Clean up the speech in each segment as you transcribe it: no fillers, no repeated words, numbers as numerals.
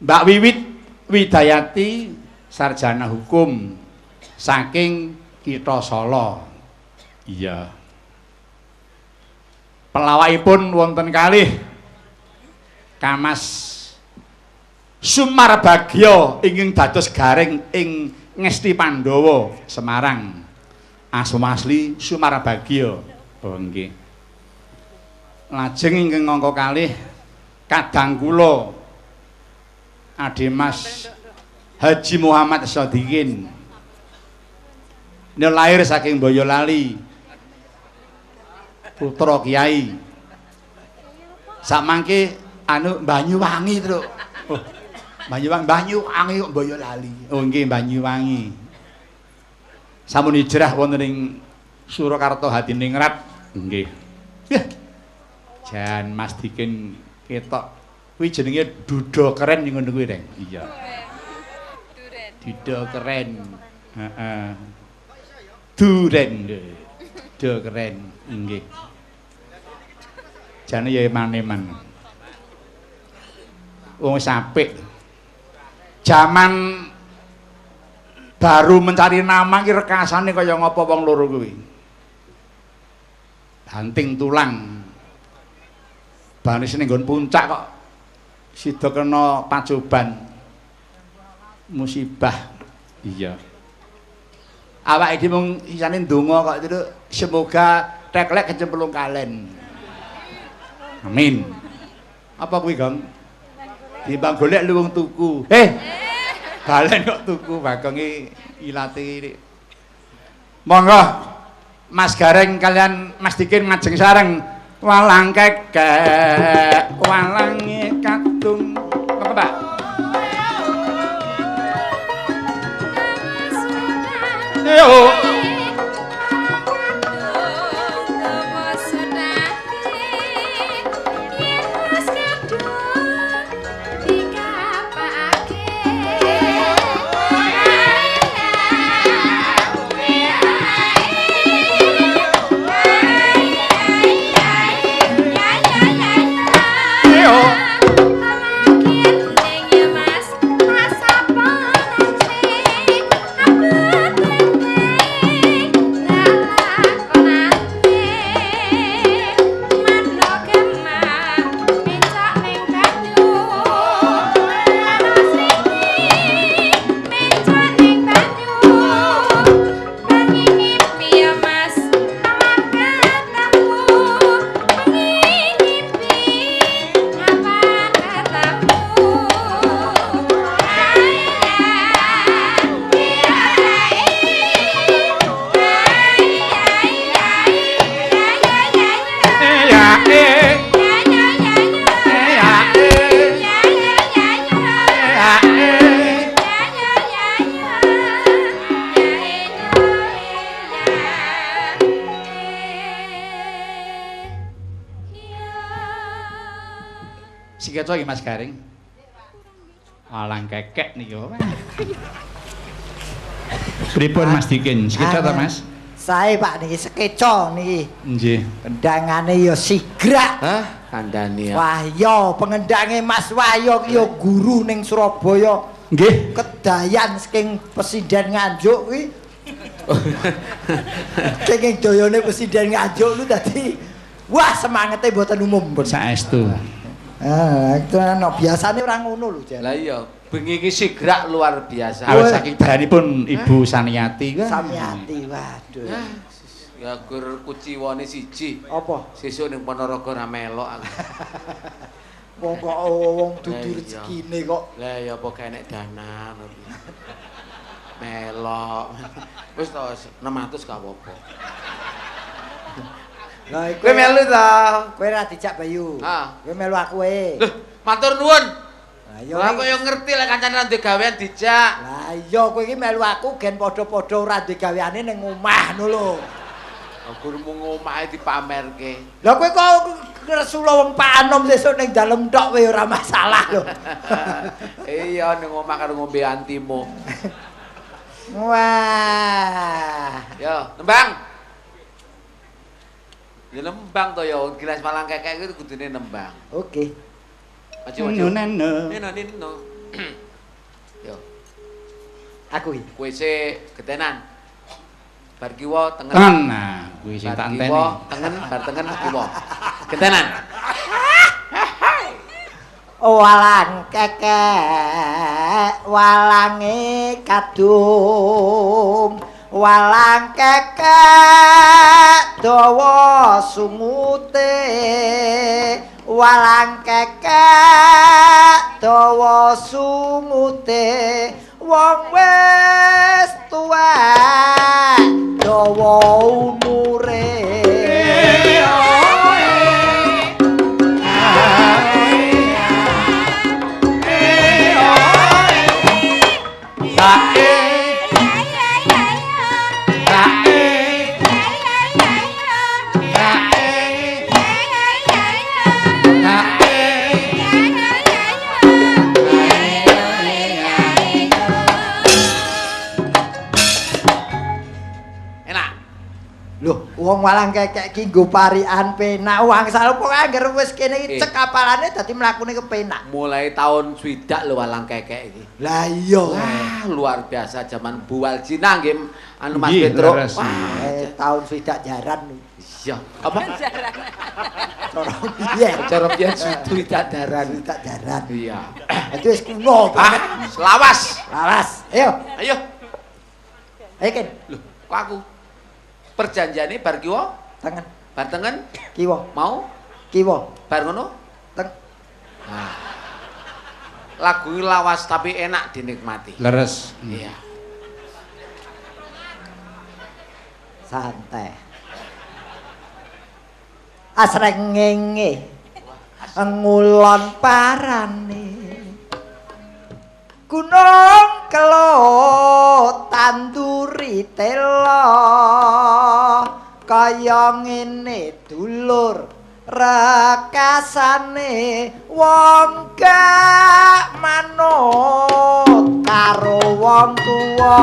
Mbak Wiwit Widayati sarjana hukum saking Kitha Sala. Iya. Pelawakipun wonten kalih Kamas Sumarbagya ingkang dados garing ing Ngesti Pandhawa Semarang. Asli Sumarbagya. Oh nggih. Lajeng ingkang angka kalih kadang kula Ademas Haji Muhammad Shodikin. Ini lahir saking Boyolali, putra Kiai. Sakmangke anu Banyuwangi to. Oh, Banyuwangi kok Boyolali. Oh nggih Banyuwangi. Sampun hijrah wonten ing Surakarta Hadiningrat. Nggih. Yah. Jan Mas Dikin ketok kuwi jenenge duda keren ning ngono kuwi, Reng. Iya. Duda keren. Heeh. Duren. Duda keren. Nggih. Jane ya maneman. Wong sapik. Zaman baru mencari nama ki rekasane kaya ngapa wong loro kuwi. Banting tulang. Baris ning nggon puncak kok sida kena pacoban musibah. Iya. Awake dhewe mung isane ndonga kok itu semoga teklek kecemplung kalen. Amin. Apa kuwi, Gong? Timbang golek luwung tuku. Balen kok tuku bagonge ilate. Monggo Mas Gareng kalian Mas Dikin ngajeng sareng walang kekek walange kadung. Apa, Pak? Yo. Sikeco iki Mas Garing. Walang kekek niki. Pripun Mas Dikin? Sikeco ta Mas? Sae Pak niki sekeco niki. Nggih. Kendangane ya sigrak. Hah? Kandhane ya. Wahyo, pengendange Mas Wahyo ki ya guru ning Surabaya. Nggih. Kedayan saking Presiden Nganjuk kuwi. Saking doyone Presiden Nganjuk lu dadi wah semangete mboten umum pun. Saestu. Itu ana biasane ora ngono lho, Jan. Lah iya, bengi iki sigrak luar biasa. Awit saking dayanipun Ibu Saniati kan. Samiati, waduh. Ya gur kuciwane siji. Apa? Sesuk ning Ponorogo ra melok aku. Wong kok wong dudu rezekine kok. Lah ya apa gak enek danan. Melok. Wis to 600 gak apa-apa. Lah Kowe melu ta? Kowe ra dijak Bayu. Heeh. Kowe melu aku e. Lho, matur nuwun. Lah iya. Lah aku yo ngerti lek kancane ra duwe gawean dijak. Lah iya kowe iki melu aku gen padha-padha ora duwe gaweane ning omah ngono lho. Aku mung omahe dipamerke. Lah kowe kok resula wong Pak Anom sesuk ning dalem tok kowe ora masalah lho. Iya ning omah karo ngombe antimu. Wah. Yo, nembang. Ya nembang to ya, gelas malang kekek itu kudune nembang. Oke. Maju maju. Neno. Nino. Yo. Aku iki. Kowe sik getenan. Bar kiwa tengen. Tengen. Nah, kuwi sing tak enteni. Kiwa tengen, bar tengen kiwa. Getenan. Walang kekek walange kadung walang kekek dawa sumute walang kekek dawa sumute wong wis tuwek dawa umure wong walang kekek ki nggo parikan penak wangsal pokoke anggere wis kene iki cek kapalane dadi mlakune kepenak. Mulai tahun swidak lho walang kekek iki. Lah iya. Wah, luar biasa zaman Bu Waljina nggih anu Mas Petro. Wah, tahun swidak jaran. Iya, apa? Jaran. Cara piye? Cara piye swidak jaran. Swidak jaran. Iya. Itu wis kuno banget. Selawas. Lawas. Ayo. Ayo. Ayo Ken. Loh, kok aku? Perjanjiane bar kiwa? Tengen. Bar tengen? Kiwa. Mau? Kiwa. Bar ngono? Teng. Nah. Lagu ini lawas tapi enak dinikmati. Leres. Iya. Santai. Asrengenge. Ngulon parane. Gunung Kelut tanduri tela kaya ngene dulur rekasane wong gak manut karo wong tuwa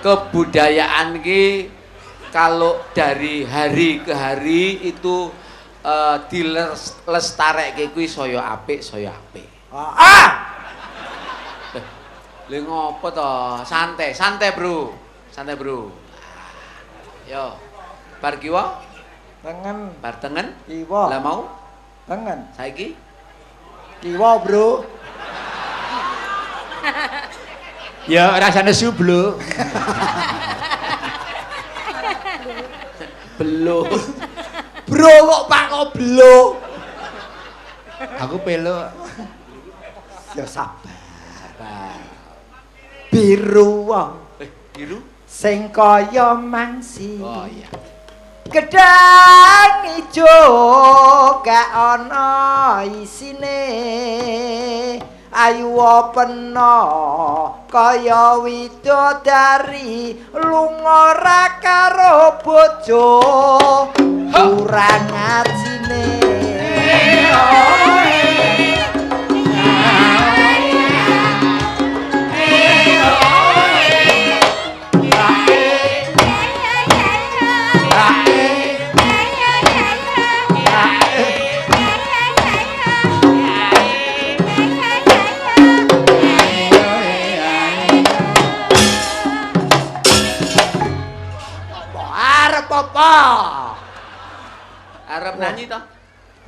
Kebudayaan ki kalau dari hari ke hari itu dilestarekke kuwi saya apik, saya apik. Lha ngopo to? Santai, santai, Bro. Santai, Bro. Yo. Bar kiwa? Tengen. Bar tengen? Kiwa. Lah mau? Tengen. Saiki? Kiwa, Bro. Ya rasane sublo. Belum. Bro kok Pak kok belo. Aku pelo. Ya sabar. Sabar. Biru wong Biru? sing kaya mangsi. Oh iya. Gedang ijo gak ana isine. Ayu pena kaya widodari lunga ra karo bojo kurang ajine apa? Arep nyanyi to?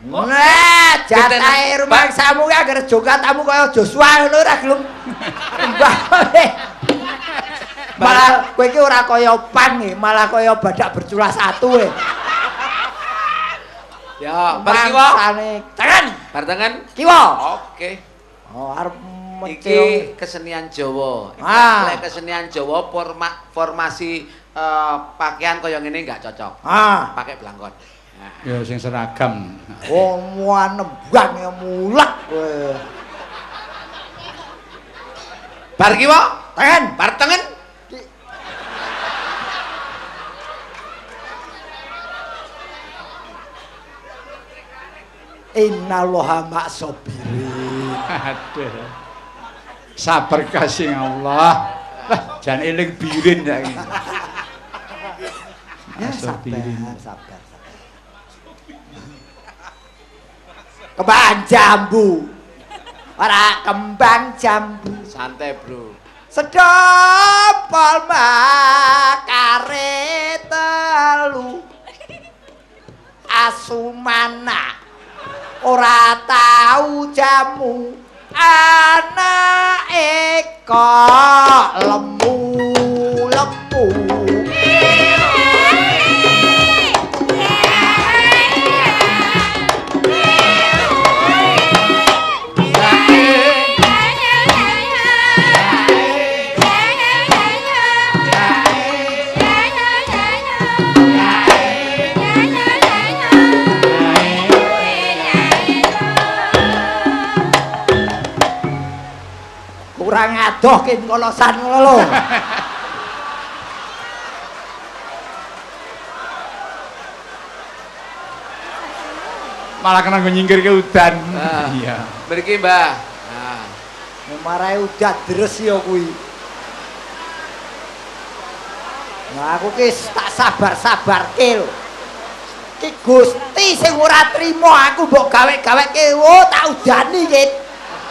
Nah, jatahe rumah samu ki anggere jogatamu kaya Joshua ngono ora gelem. Malah kowe iki ora kaya Pan iki, malah kaya badak bercula satu e. Ya, bar kiwa. Tangan. Bar tangan. Kiwa. Oke. Oh, arep iki kesenian Jawa. Lek kesenian Jawa formasi pakaian kaya ngene enggak cocok. Pakai blangkon. Nah. Ya sing seragam. Oh, nembang ya mulak kowe. Bar kiwa? Tengen. Bar tengen. Innallaha ma'sabirin. Aduh. Sabar kasih Allah. Jangan eling birin ya ini. Ya sabar. Kembang jambu. Ora kembang jambu. Santai, Bro. Sedopol makare telu. Asumana ora tau jamu anake kok lemu. Kurang adoh kin kolosan ngono lho. Malah kena nyingkir ke udan. Iya. Mriki, Mbah. Nah, Marahe udah deres ya kuwi. Nah aku ki tak sabar-sabarke lho. Ki Gusti sing ora trima aku mbok gawe-gaweke, tak udani ki.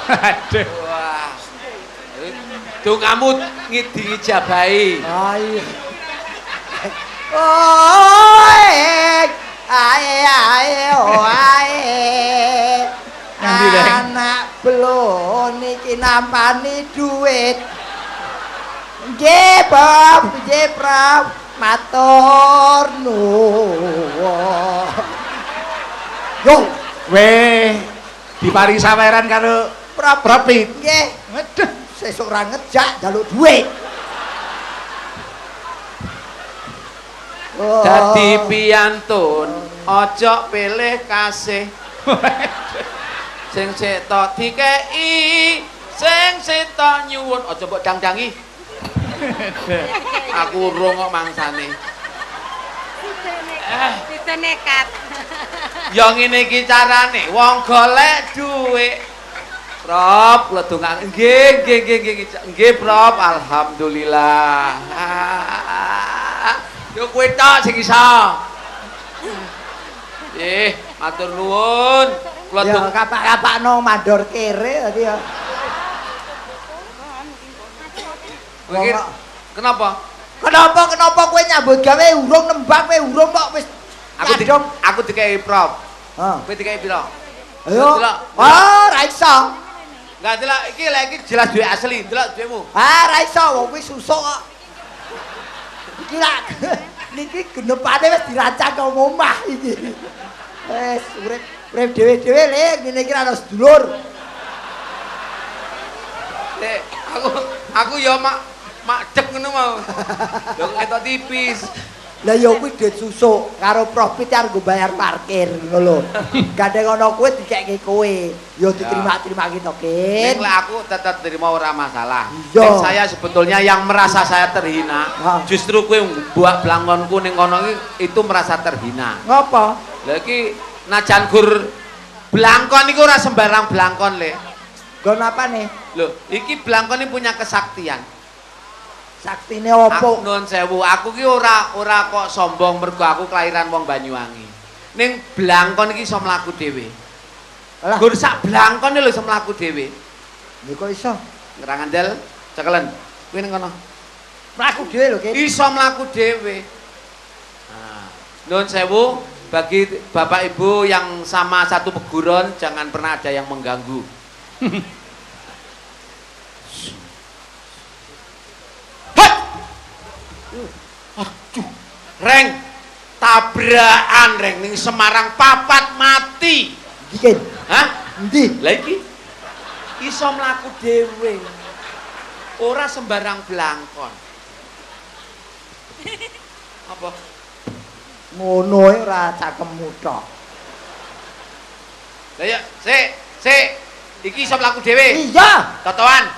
Aduh. wah. Dongamu ngidingi jabahi. Ayo. Oe. Ae. Ngendi, Reng? Anak belon iki nampani duit. Nggih, Prof. Matur nuwun. Yo, Weh, dipari saweran karo Propit. nggih. Waduh. Sesuk ora ngejak njaluk duit. Dadi piyantun, ojo pilih kasih. Sing setok dikei, sing setok nyuwun, aja mbok dang-dangi. Aku urung kok mangsane. Bisa nekat. Ya ngene iki carane, wong golek dhuwit. Prof, kula dongaken. Nggih, Prof. Alhamdulillah. Yo kowe tok sing iso. Matur nuwun. Kula Ya kapak-kapakno mandor kere tadi ya. Mikir, kenapa? Kenapa kowe nyambut gawe urung nembang kowe urung kok wis nyadong. Aku dikai Prof. Heeh. Kowe dikai piro? Ayo. Delok. Oh, ra iso. Enggak delok iki jelas duit asli, delok duitmu. Ra iso wong kuwi susuk kok. Iki lak niki genepane wis dirancang kok omah iki. Wis urip dhewe-dhewe le ngene iki ra ono sedulur. Aku ya mak cek ngono mau. Lho ketok tipis. Lah ya kuwi duit susuk karo profit arep bayar parkir ngono lho. Gandeng ana kowe dikeke kowe. Ya diterima-terima gitu, Kin. Nek aku tetap terima ora masalah. Iya. Dan saya sebetulnya yang merasa saya terhina, justru kowe buat blangkonku ning kono itu merasa terhina. Ngapa? Lah iki najan gur blangkon iku ora sembarang blangkon, Le. Gon apa nih? Loh, iki blangkon ini punya kesaktian. Saktine opo? Nuwun sewu, aku ki ora kok sombong mergo aku kelahiran wong Banyuwangi. Ning blangkon iki iso mlaku dhewe. Alah, Gur sak blangkon lho iso mlaku dhewe. lho kok iso? Ngerang andel cekelen. Kuwi ning kono. Mlaku dhewe lho, Kin. Iso mlaku dhewe. Nah, nuwun sewu bagi Bapak Ibu yang sama satu peguron jangan pernah ada yang mengganggu. Aduh, Reng, tabrakan Reng ning Semarang papat mati. Iki. Hah? Endi? Lah iki iso mlaku dhewe. Ora sembarang blangkon. Apa? Ngono ora cakemmu tok. Lah ya, sik. Iki iso mlaku dhewe. Iya. Totoan.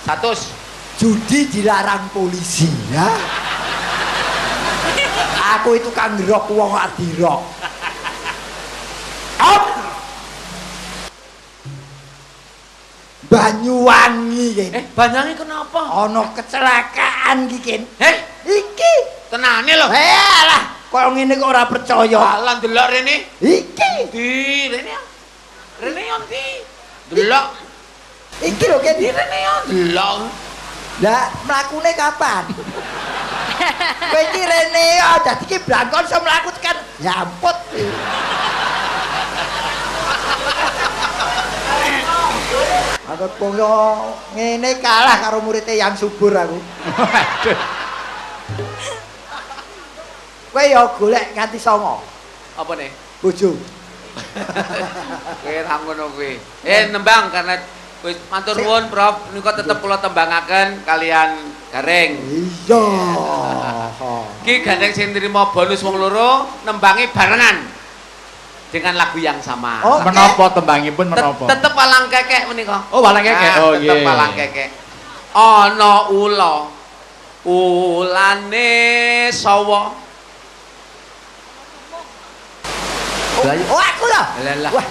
100. judi dilarang polisi ya. Aku itu kang ngerok wong gak dirok. Banyuwangi Ken. Banyuwangi kenapa? Ana kecelakaan iki Ken. Iki tenane lho. Alah, kaya ngene kok ora percaya. Lah ndelok rene. Iki. Di rene. Rene yo ndi? Delok. Iki lho Ken. Di rene yo delok. Lah mlakune kapan? Kowe iki rene yo dadi iki blangkon iso mlaku tekan nyamput. Aku kaya ngene kalah karo muridnya yang subur aku. Waduh. Kowe ya golek nganti 9. Apa nih? Bojo. Kowe ra ngono kuwi. Nembang karena wis matur nuwun Prof, nika tetep kula tembangaken kalian Gareng. Iya. Ki Gareng sing nrimo bonus wong loro nembangi barengan. Dengan lagu yang sama. Oh, menapa tembangipun menapa? Tetep walang kekek menika. Oh, walang kekek. Oh, tetep walang kekek. Ana ula. Ulane sawa. Oh, aku lho. Lah. Wah,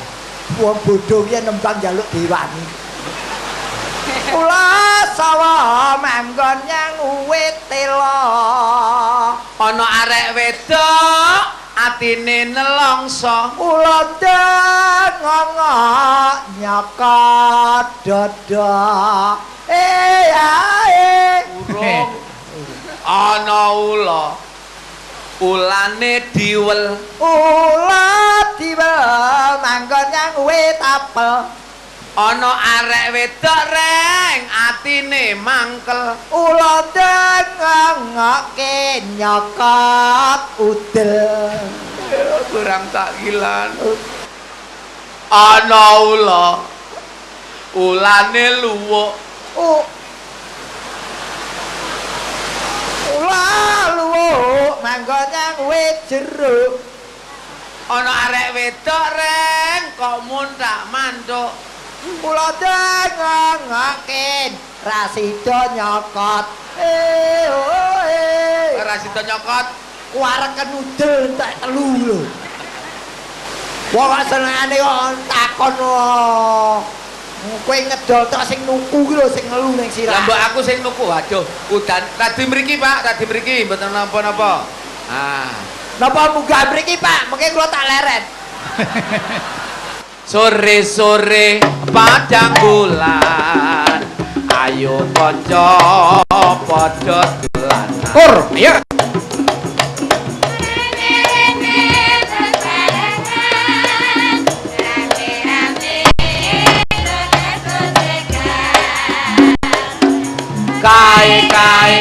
wong bodho ki nembang njaluk diwani. Ula sawa manggon yang uwit tela. Ana arek wedok atine nelongso ula ngongok nyokot dada ae urung ana ulane diwel manggon yang wit apel ana arek wedok reng atine mangkel ula ngokke nyokot udel kurang takilan ana ulane luwuk luwuk manggon yang wit jeruk ana arek wedok reng kok muntak mantuk kula ngokke rasida nyokot rasida nyokot kuareken udel entek telu lho wong senengane kok takon kowe ngedol tok sing nuku ki lho sing ngelu ning sirah lah mbok aku sing nuku waduh udan tadi mriki Pak tadi mriki mboten napa-napa napa munggah mriki Pak mengke kula tak leret sore-sore padang bulan ayo kanca padha dolanan Pur, ayo. Kae-kae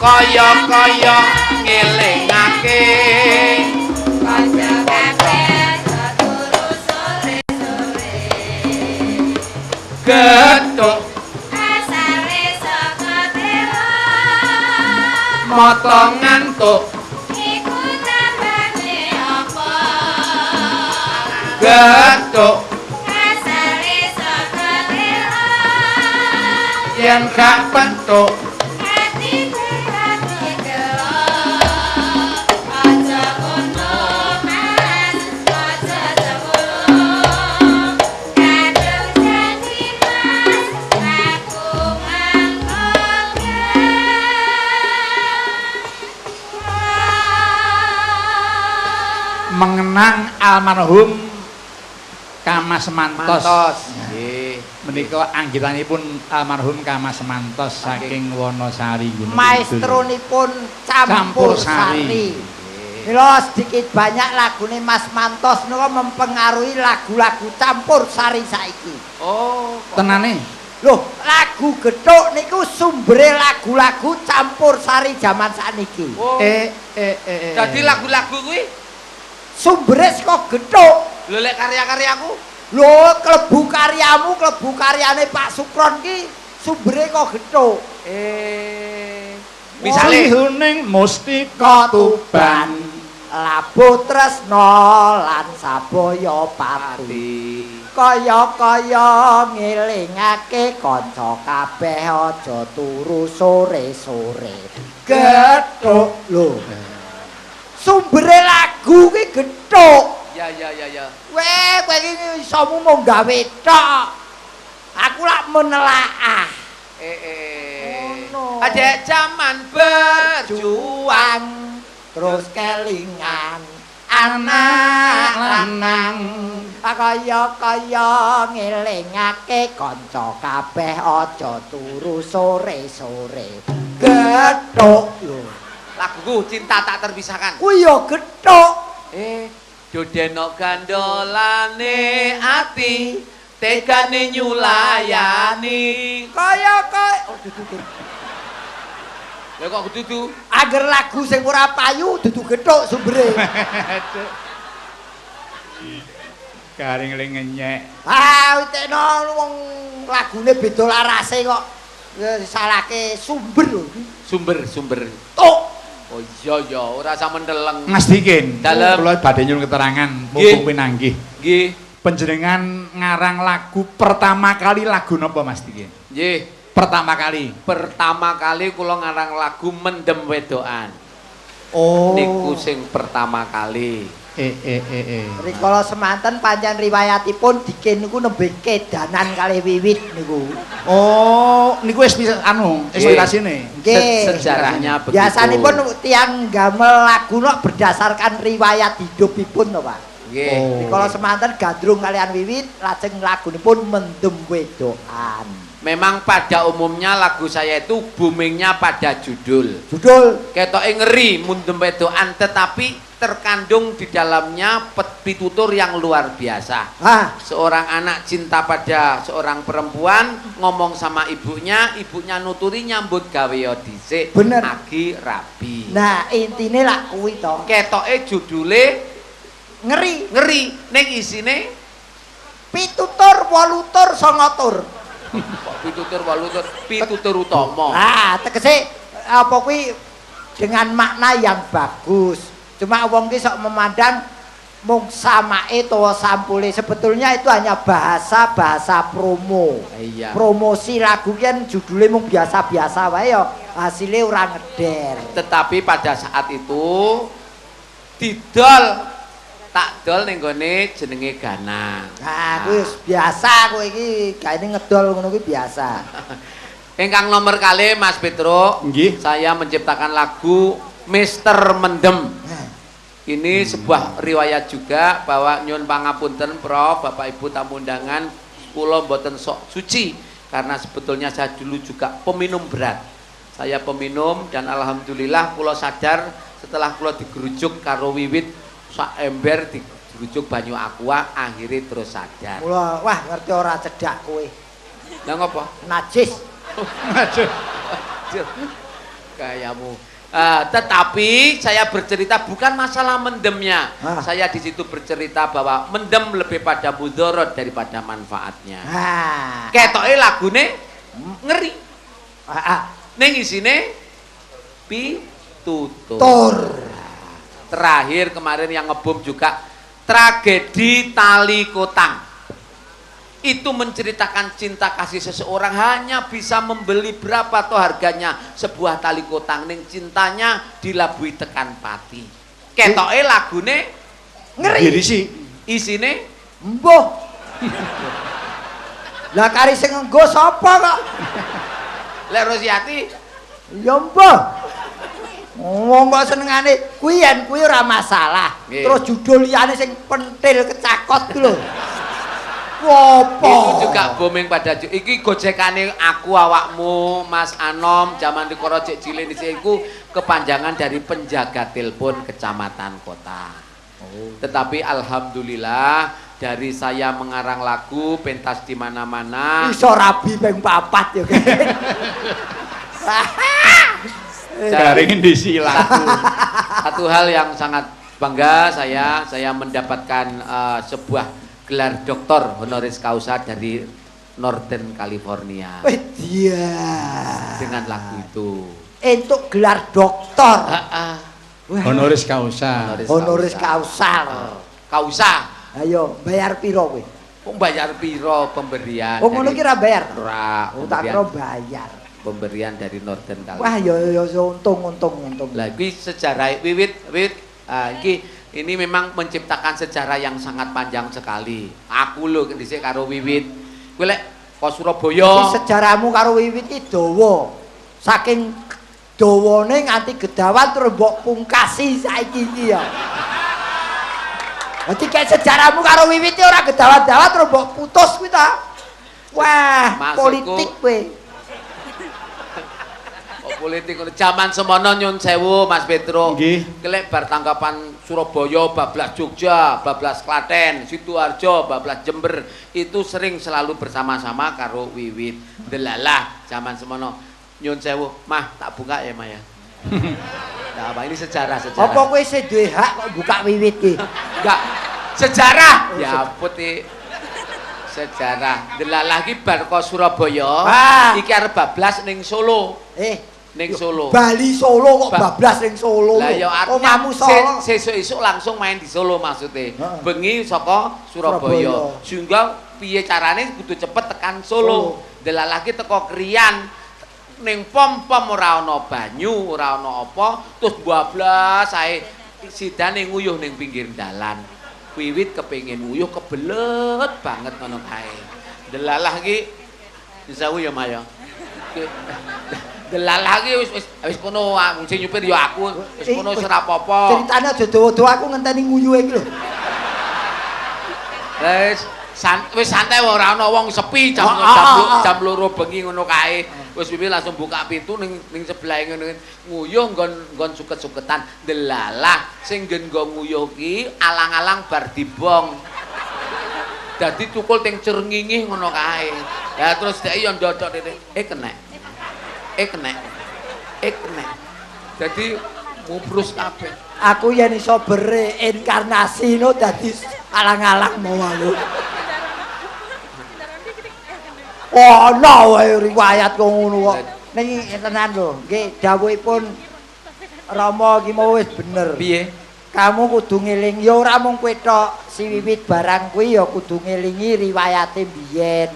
kaya-kaya ngelingake kanca-kanca turu sore-sore gethuk asare saka tela mata ngantuk iku tambane apa gethuk asare saka tela yen gak pentuk mengenang almarhum Kamas Mantos. Nggih. Menika anggitanipun almarhum Kamas Mantos saking Wonosari Gunung maestronipun campur sari. Mila sedikit banyak lagune Mas Mantos niku mempengaruhi lagu-lagu campur sari saiki. Oh, tenane. Loh, lagu gethuk niku sumbere lagu-lagu campur sari zaman sakniki. Oh. Dadi lagu-lagu kuwi sumbere saka gethuk. Lho lek karya-karyaku? Lho, klebu karyamu, klebu karyane Pak Sukron ki sumbere kok gethuk. Misale huning mustika tuban labuh tresno lan sabaya pati kaya-kaya ngelingake kanca kabeh aja turu sore-sore gethuk lho sumbere lagu ki gethuk ya kowe iki isomu mung gawe tok aku lak menelaah Adek zaman berjuang terus kelingan anak lanang kaya-kaya ngelingake kanca kabeh aja turu sore-sore gethuk lho laguku cinta tak terpisahkan kuwi ya gethuk dodeno gandolane ati tegane nyulayani kaya-kaya lha kok dudu agar lagu sing ora payu dudu gethuk sumbere garing ngenyek tekno wong lagune beda larase kok salahke sumber lho sumber tok oh iya ora usah mendeleng Mas Dikin dalem kula badhe nyuwun keterangan mumpung pinanggih nggih panjenengan ngarang lagu pertama kali lagu napa Mas Dikin nggih pertama kali kula ngarang lagu Mendem Wedokan oh niku sing pertama kali rikala semanten pancen riwayatipun Dikin niku nembe kedanan kalih wiwit niku oh niku wis inspirasine nggih sejarahnya begitu biasanipun tiyang gamel lagu nok berdasarkan riwayat hidupipun to Pak nggih rikala semanten gandrung kalian wiwit lajeng lagunipun Mendem Wedokan. Memang pada umumnya lagu saya itu boomingnya pada judul ketoke ngeri Mendem Wedokan tetapi terkandung di dalamnya pitutur yang luar biasa seorang anak cinta pada seorang perempuan ngomong sama ibunya nuturi nyambut gawe dhisik agi rabi nah intine lak kuwi to ketoke judule ngeri ning isine pitutur 8 tur 9 tur pitutur utama. Tegese apa kuwi dengan makna yang bagus. Cuma wong ki sok memandang mung samake utawa sampule sebetulnya itu hanya bahasa promo. Iya. Promosi lagu kan judulnya mung biasa-biasa wae ya hasilnya ora ngeder. Tetapi pada saat itu tak dol ning gone jenenge Gana. Kuwi biasa kowe iki gaene ngedol ngono kuwi biasa. Ingkang nomor kali Mas Petro, nggih. Saya menciptakan lagu Mister Mendem. Ini sebuah riwayat juga bahwa nyun pangapunten Prof, Bapak Ibu tamu undangan, kula mboten sok suci karena sebetulnya saya dulu juga peminum berat. Saya peminum dan alhamdulillah kula sadar setelah kula digerujuk karo wiwit sak ember dirujuk banyu aqua akhirnya terus sadar. Mula wah ngerti ora cedak kowe. Lah ngopo? Najis. Aduh. Kayamu. Tetapi saya bercerita bukan masalah mendemnya. Saya di situ bercerita bahwa mendem lebih pada mudorot daripada manfaatnya. Ketoke lagune ngeri. Ning isine pitutur. Terakhir kemarin yang ngebom juga tragedi Tali Kotang. Itu menceritakan cinta kasih seseorang hanya bisa membeli berapa toh harganya sebuah tali kotang ning cintanya dilabui tekan pati. Ketoke lagune ngeri. Isine mbuh. Lah kari sing nggo sapa kok? Lek Rosiati ya mbuh. Wong kok senengane kuwi yen kuwi ora masalah. Terus judul liyane sing pentil kecakot ku lho. Wopo? Itu juga booming pada iki gojekane aku awakmu Mas Anom zaman di Korocek Cilik iku kepanjangan dari penjaga telepon kecamatan kota. Tetapi alhamdulillah dari saya mengarang lagu pentas di mana-mana iso rabi ping 4 ya. Garingin disilang. Satu hal yang sangat bangga saya mendapatkan sebuah gelar doktor honoris causa dari Northern California. Iya. Dengan lagu itu. Untuk gelar doktor. Honoris causa. Honoris causa. Causa. Ayo, bayar piro kowe? Kok bayar piro pemberian? Oh, ngono ki ra bayar. Ora, Oh, tak kira bayar. Pemberian dari Northern Kali. Wah, ya untung. Lah iki sejarah wiwit ini memang menciptakan sejarah yang sangat panjang sekali. Aku lho dhisik karo Wiwit. Kowe lek kok Surabaya. Iki sejarahmu karo Wiwit iki dawa. Saking dawane nganti gedawan terus mbok pungkasi saiki iki ya. Dadi kayak sejarahmu karo Wiwit iki ora gedawan-dawan terus mbok putus kuwi ta. Wah, maksudku, politik kowe. Politik zaman semono nyun sewu Mas Petro. Nggih. Kelek bar tanggapan Surabaya, bablas Jogja, bablas Klaten, Sidoarjo, bablas Jember itu sering selalu bersama-sama karo Wiwit. Delalah zaman semono nyun sewu, Mah tak buka ya Mah ya. Nah, apa ini sejarah. Apa kowe isih duwe hak kok buka Wiwit ki? Enggak. Sejarah. Ya putih. Sejarah. Delalah ki bar kok Surabaya, iki arep bablas ning Solo. Ning Solo. Bali Solo kok bablas ning Solo. Lah ya omamu Solo. Sesuk-esuk langsung main di Solo maksudnya. Bengi saka Surabaya. Sehingga piye carane kudu cepet tekan Solo. Delalah ki teko Kriyan ning pom-pom ora ana banyu, ora ana apa, terus bablas ae sidane nguyuh ning pinggir dalan. Wiwit kepengin nguyuh kebelet banget ngono kae. Delalah ki disawu ya Maya. Delalah ki wis kono sing nyupir ya aku, wis kono wis ora apa-apa. Ceritane aja dawa-dawa aku ngenteni nguyuhe iki lho. Wis santai ora ana wong sepi jam 2 bengi ngono kae. Wis pipi langsung buka pintu ning sebelahe ngene nguyuh nggon suket-suketan. Delalah sing nggo nguyuh ki alang-alang bar dibong. Dadi cukul ting cerningih ngono kae. Ya terus dhek yo ndodok dene. Kenek. Dadi mubrus kabeh. Aku yen iso bereinkarnasi no dadi alang-alang mau lho. Ono wae riwayat kok ngono kok. Ning tenan lho, nggih dawuhipun Rama iki mau wis bener. Piye? Kamu kudu ngeling ya ora mung kowe tok, si Wiwit barang kuwi ya kudu ngelingi riwayate biyen.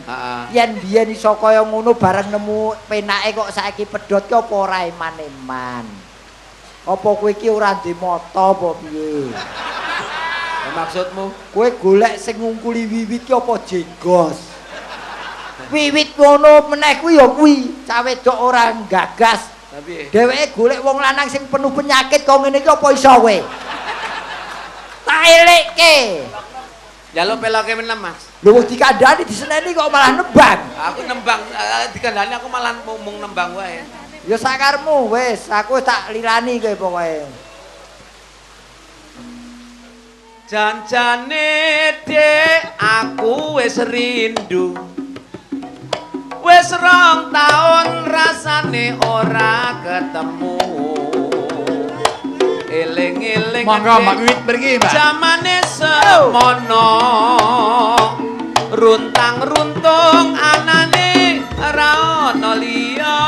Yen biyen iso kaya ngono bareng nemu penake kok saiki pedhot ki apa ora eman-eman. Apa kowe iki ora ndek mata apa piye? Maksudmu? Kowe golek sing ngungkuli Wiwit ki apa jegos? Wiwit ngono meneh kuwi ya kuwi, cah wedok ora gagas. Tapi dheweke golek wong lanang sing penuh penyakit kok ngene iki apa iso kowe? Tak elekke. Jaluk peloke menem, Mas. Lho wis dikandani diseneni kok malah nembang. Aku nembang dikandani aku malah mung nembang wae. Ya sakarmu wis, aku tak lirani kowe pokoke. Janjane Dek aku wis rindu. Wis 2 taun rasane ora ketemu. Eling-eling Monggo Mbak Wiwit mriki, Mbak. Jamane semono runtang-runtung anane ora ana liya.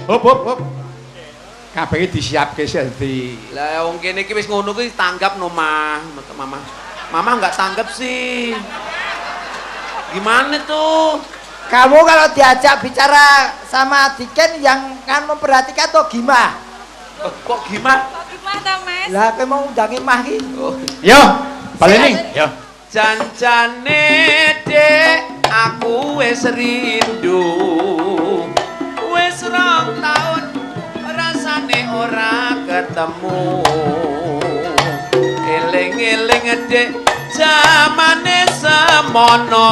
Hop. Kabeh disiapke dadi. Lah wong kene iki wis ngono kuwi tanggap no Mah. Mama enggak tanggap sih. Gimana tuh? Kamu kalau diajak bicara sama Diken yang kan memperhatikan atau gimana? Kok gimana? Kok gimana, Mas? Lah kowe mau undangi Mah ki. Yo, baleni. Yo. Janjane Dek aku wis rindu. Wis 2 taun rasane ora ketemu. Eling-eling Dek jamane semono.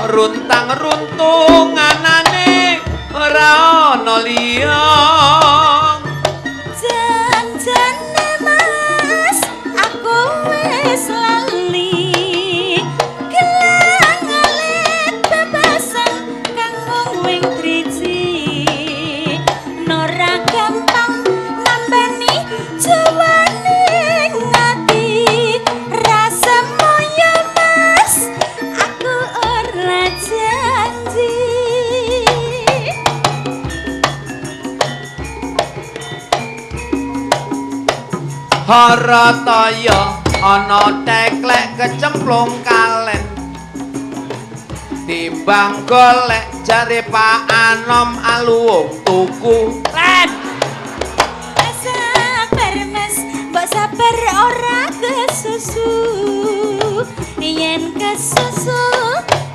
Runtang-runtung anane ora ana liya. Janjane Mas, aku wis lali. Gelang alit bebasan kang mung wing driji. Nora gampang nambani jawaning ati. Rasa moyo Mas, aku ora janji. Harataya ana teklek kecemplung kalen timbang golek jare Pak Anom aluwung tuku Len. Sabar Mas, mbok sabar ora kesusu. Yen kesusu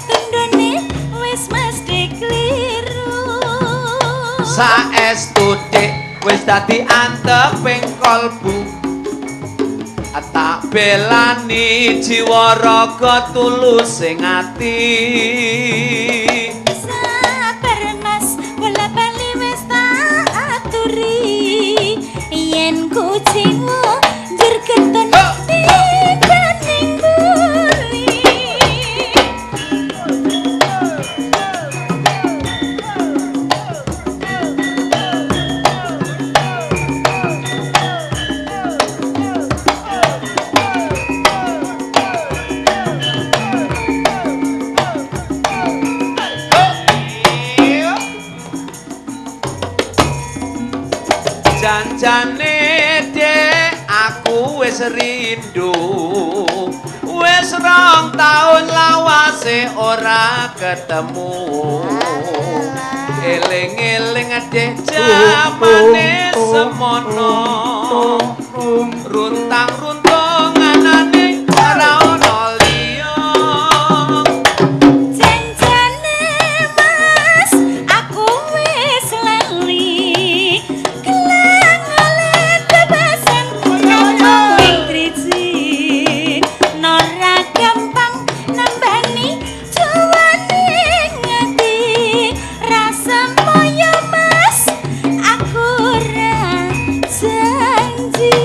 tendone wis mesti kliru. saestu dik wis dadi anteping kalbu tak belani jiwa raga tulus sing ati Sabar Mas, bola bali wis tak aturi. Yen kucingmu njur keton dibanding buri. janjane dek aku wis rindu wis 2 taun lawase ora ketemu eling-eling dek jamane semono runtang-runtung anane ora ono liya Janjane Mas, aku wis lali. Kelang oleh bebasan ngomong wing driji. Nora gampang nambani juwane ngati. Rasa moyo Mas, aku ora janji.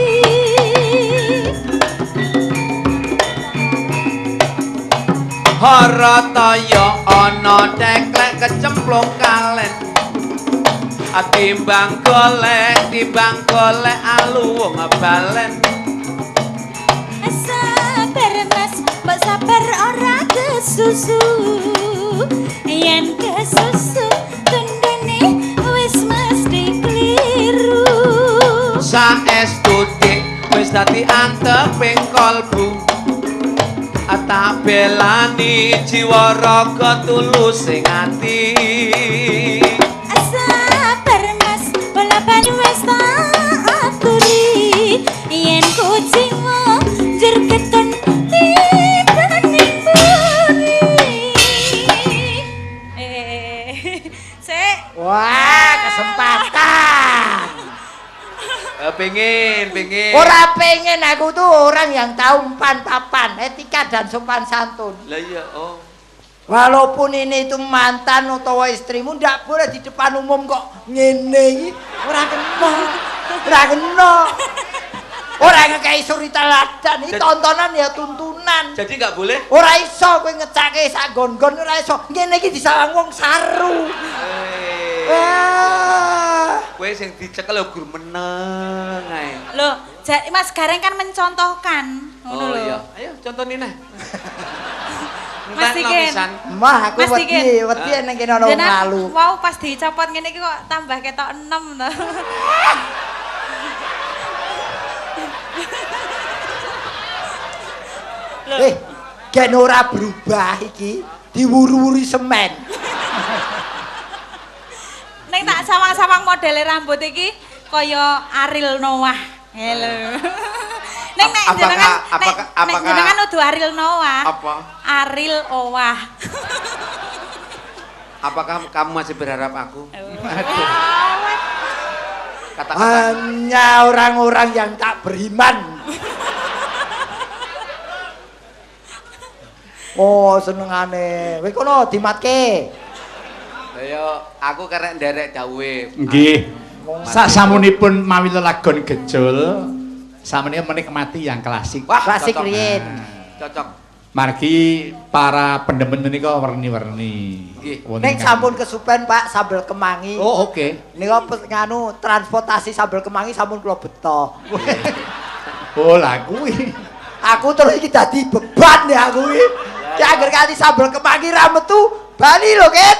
Harataya ana teklek kecemplung kalen timbang golek aluwung balen Sabar Mas, mbok sabar ora kesusu. Yen kesusu tendone wis mesti kliru. saestu dik wis dadi anteping kalbu tak belani jiwa raga tulus sing ati Sabar Mas, bola bali wis tak aturi. Yen kucingmu njur keton dibanding buri. Sik. Wah, kesempatan. pengen Ora pengen aku tuh orang yang tahu umpan papan, etika dan sopan santun. lah iya oh Walaupun ini itu mantan utawa istrimu, ndak boleh di depan umum kok ngene iki. Ora kena. Ora kena. Ora ngekei suri teladan, iki tontonan ya tuntunan. jadi nggak boleh Ora iso kowe ngecake sak gon-gon ora iso. Ngene iki disawang wong saru. Wah. kowe sing dicekel lho gur meneng ae Loh, Mas Gareng kan mencontohkan. Ngono oh lho. iya ayo contohin nah Mas Tiken. Mah aku Mas Tiken. wedi nang kene ana wong lalu. Wow, pas dicopot ngene iki kok tambah ketok 6 to. Gen ora berubah iki, diwuru-wuri semen. Ning tak sawang-sawang modele rambut iki kaya Ariel Noah. Hello. Ning nek jenengan nudu Ariel Noah. apa Ariel Owah. apakah kamu masih berharap aku kata-kata Hanya orang-orang yang tak beriman. Oh, senengane. Kowe kono dimatke. ayo aku karek nderek dawuhe Nggih. Sasamunipun mawi lelagon gejol, sameneika menikmati yang klasik. wah Klasik cocok. riyen. Cocok Margi para pendemen menika warni-warni. Nggih. Wonten Ning kang- sampun kesupen Pak sambel kemangi. Oh, oke. Nika nganu transportasi sambel kemangi sampun kula beto. Oh, lah kuwi. Aku terus iki dadi beban ya aku iki. Ki anggere kali sambel kemangi ra metu, bali lho, Ket.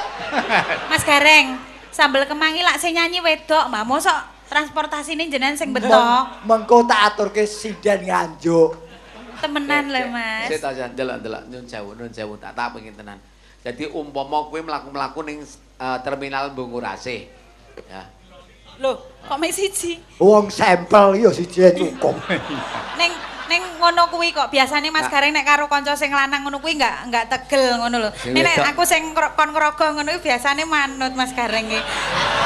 Mas Gareng, sambel kemangi lak sing nyanyi wedok, Mbak. Mosok transportasine jenengan sing beto. Mengko tak aturke sinden Nganjuk. Temenan lho, Mas. Sik ta delok-delok nyun sewu tak pengin tenan. Jadi umpama kowe mlaku-mlaku ning terminal Bungurasih. Ya. Loh, kok mek siji? Wong sampel ya siji cukup. Ning ngono kuwi kok biasane Mas Gareng nek karo kanca sing lanang ngono kuwi enggak tegel ngono lho. Nek aku sing kon ngerogo ngono kuwi biasane manut Mas Gareng iki.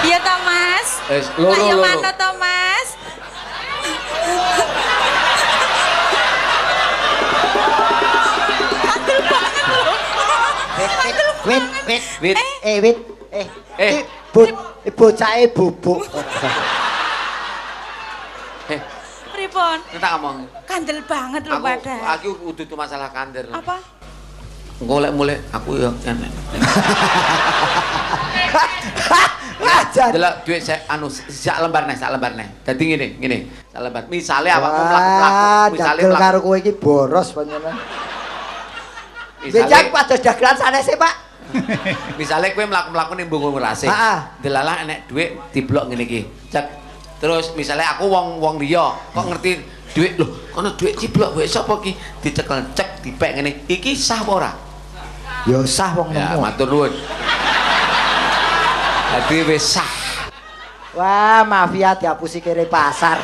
Iya to, Mas? Wis loro. Manut to, Mas? Wit. Bocahe bubuk. Pripun? Tak ngomong. Kandel banget lho padahal. Aku udah masalah kandel. Apa? Engko lek mulai aku ya enek. Delok dhuwit sak lembar neh. Dadi ngene. Sak lembar. Misale awakmu mlaku-mlaku, misale mlaku karo kowe iki boros panjenengan. Misale padha dagelan sanese, Pak. Misale kowe mlaku-mlaku ning Bungurasih. Heeh. Delalah enek dhuwit diblok ngene iki. Cek. Terus misale aku wong liya kok ngerti dhuwit lho, kono dhuwit ciblok wae sapa iki? Dicekel cek dipek ngene. Iki sah apa ora? Ya sah wong nemu. Ya matur nuwun. Dadi wis sah. Wah, mafia dihapusi kere pasar.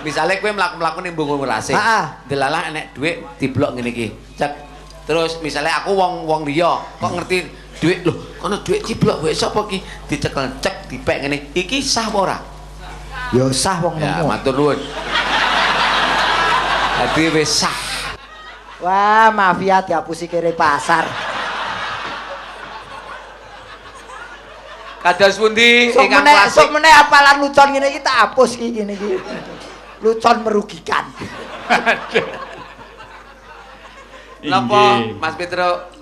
Misale kowe mlaku-mlaku ning Bungurasih. Delalah enek dhuwit diblok ngene iki. Cek. Terus misale aku wong liya kok ngerti dhuwit lho, kono dhuwit ciblok wae sapa iki? Dicekel cek dipek ngene. Iki sah apa ora? Ya sah wong nemu. Ya matur nuwun. Dadi wis sah. Wah, mafia dihapusi kere pasar. Kados pundi ingkang klasik? Sok meneh apalan lucon ngene iki tak hapus iki ngene iki. Lucon merugikan. Napa Mas Petro?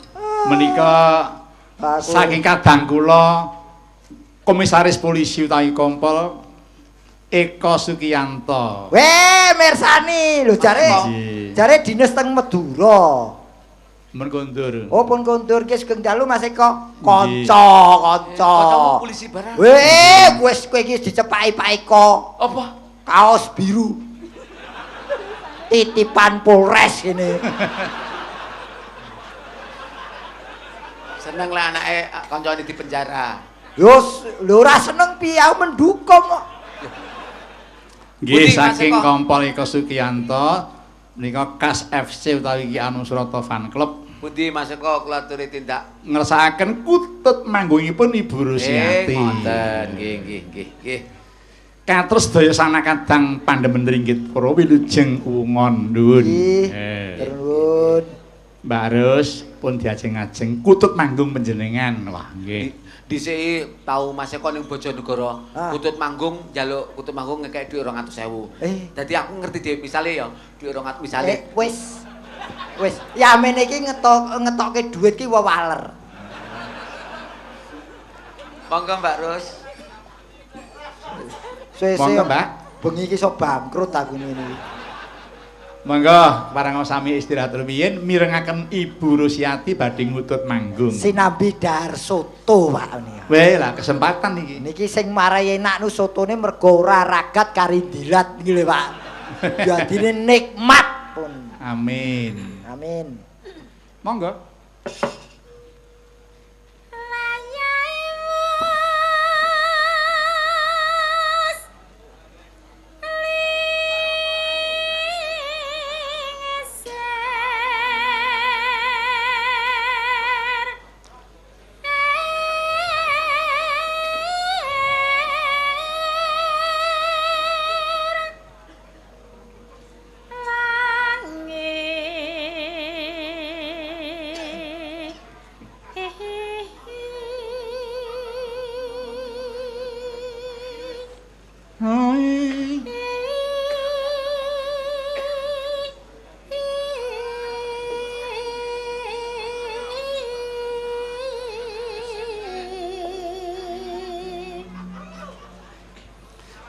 Menika saking kadang kula Komisaris Polisi utawi Kompol Eko Sukiyanto. Weh, mirsani lho jare dinas teng Madura. Men kondur. Oh, pun kondur ki sugeng dalu Mas Eko. Kanca. Kancamu polisi barang. Weh, wis kowe iki dicepaki Pak Eko. Apa? Kaos biru. Titipan Polres kene. Seneng lah anake kancane di penjara. Yo, lho ora seneng piye aku mendukung kok. Nggih, Budi, Mas saking Eko. Kompol Eko Sukiyanto menika Kas FC utawi Ki Anusrata Fan Club Pundi Mas Eko kula aturi tindak. ngersakaken kutut manggungipun Ibu Rusiati. Ngoten, nggih. Kados daya sanakadang pandemen ringgit para wilujeng uwungon nuwun. Terus Mbak Rus pun diajeng-ajeng kutut manggung panjenengan. Wah, nggih. Dhisiki tau Mas Eko ning Bojonegoro, kutut manggung njaluk kutut manggung ngekek dhuwit 200.000. Dadi aku ngerti dhewe misale ya dhuwit 200 misale wis. Ya men iki ngetokke dhuwit ki wawaler. Monggo Mbak Rus. Suwe-suwe Monggo, Mbak. Bengi iki iso bangkrut aku ngene. Monggo parang sami istirahat rumiyin mirengaken Ibu Rusiati badhe ngutut manggung. Sinambi dahar soto Pak menika. Weh lah kesempatan iki. Niki sing marai enak nu sotone mergo ora ragat kari dirat iki lho Pak. Dadine nikmat pun. Amin. Amin. Monggo.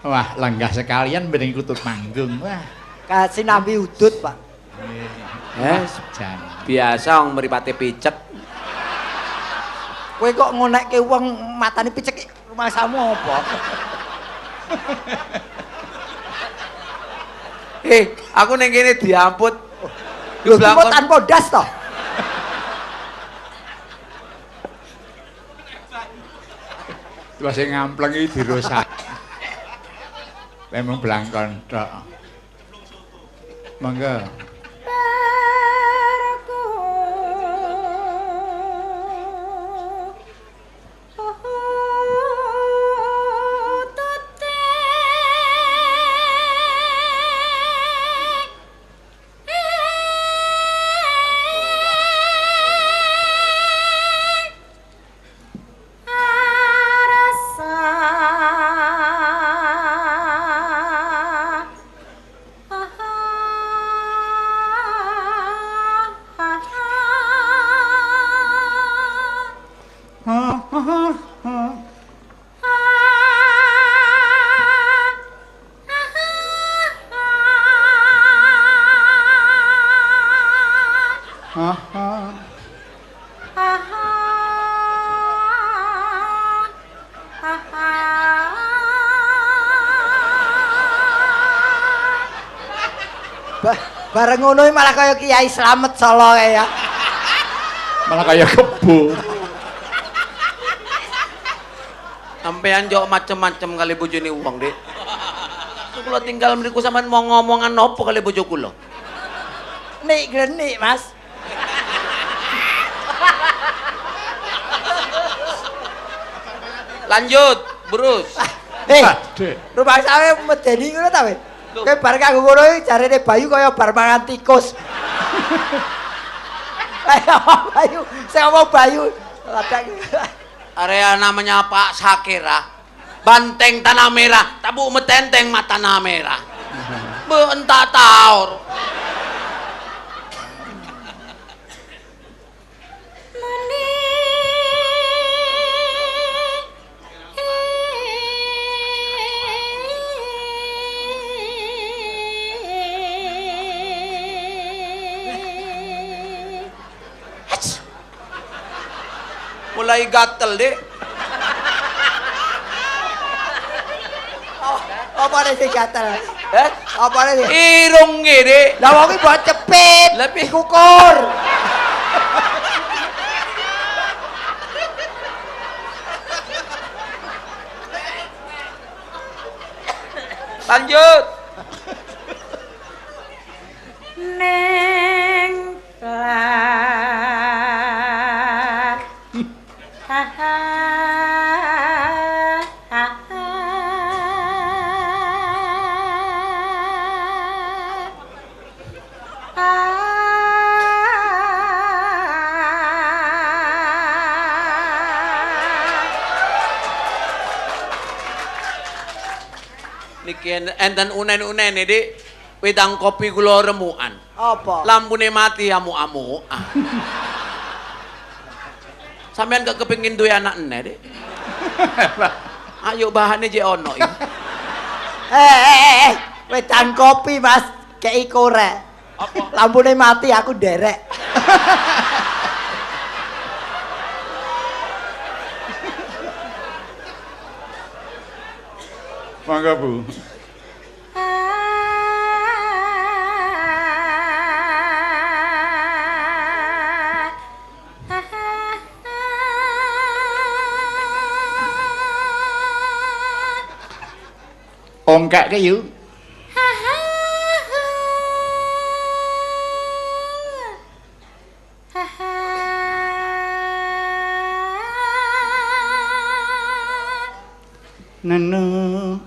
Wah, lenggah sekalian bening kutut manggung. Wah. Sinambi udut, Pak. Jan. Biasa wong mripate picek. Kowe kok ngonekke wong matane picek rumah samu apa? Aku ning kene diamput. Lho, kok tanpa das to? Wah sing ngampleng iki dirusak. Memang blangkon tok. Monggo. Bareng ngono malah kaya Kiai Slamet Solo ya. Malah kaya kebo. Sampeyan njok macem-macem kali bojone wong, Dik. Kula tinggal mriku sampean mau ngomongan nopo kali bojo kula? Nik grenik, Mas. Lanjut, Brus. Rumah sawe medeni ngono ta, weh? Kowe bar kanggo ngono iki jarene Bayu kaya bar mangan tikus. Ayo Bayu, saya ngomong Bayu. Area namanya Pak Sakira. Banteng tanah merah, tabu metenteng mata tanah merah. Be entah taur. Mulai gatel, Dek. Apa nek sing gatel? Apa nek? Irung Dek. Lah wong iki buat cepit, Lebih kukur. Lanjut. Neng Niki enten unen-unen Dik. Wedang kopi kula remukan. Apa? Lampune mati amu-amu. Sampeyan gak kepengin duwe anak ene, Dik? Ayo bahane jek ono iki. Wedan kopi, Mas. Kei korek. Apa? Lampune mati aku derek. Monggo, Bu. Ongkak ke yuk. Nenu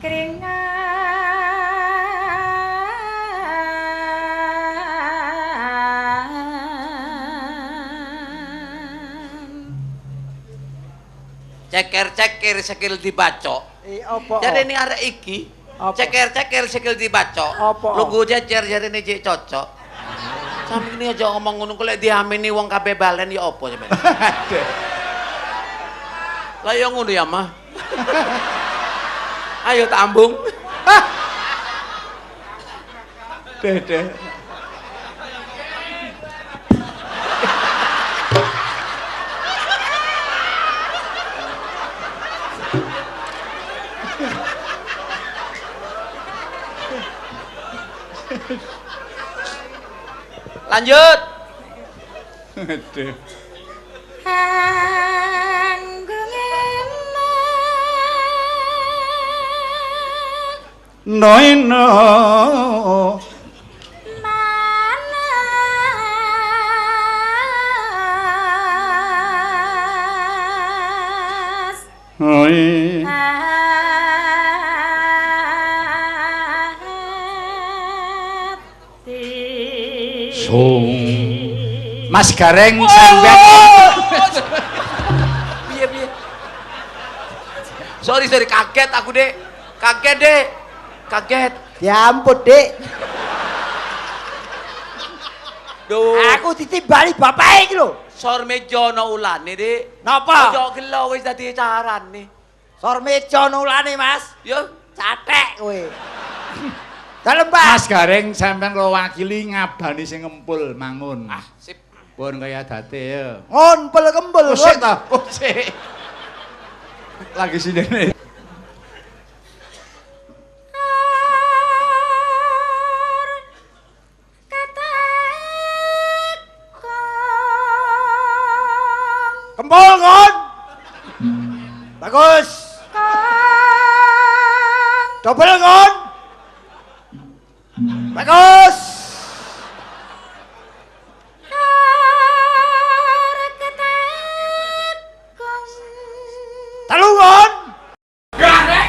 Ceker-ceker sekil dibacok. Apa? Jadi ini arek iki. Apa? Ceker-ceker sekil dibacok. Apa? Lugu jejer jadi ini cek cocok. Sampe ini aja ngomong ngono kok lek diamini wong kabeh balen ya apa sampeyan. Lah ya ngono ya, Mah. Ayo tambung. Deh. Lanjut. Aduh. Noino Oi Sung Mas Gareng sampean Piye. Sorry kaget aku, Dek. Kaget. Ya ampun, Dik. Duh. Aku ditimbali bapak iki lho. Sor meja ana ulane, Dik. Napa? Ojo gelo wis dadi carane. Sor meja nulane, Mas. Ya, Cathek kowe. Dalem, Pak. Mas Gareng sampean kula wakili ngabani sing ngempul mangun. ah, sip. Pun kaya date ya. Ngonpel kembel. Kusik ta? Kusik. Lagi sini. Kembol kon. Bagus. Double kon. Bagus. Telu kon. Garek.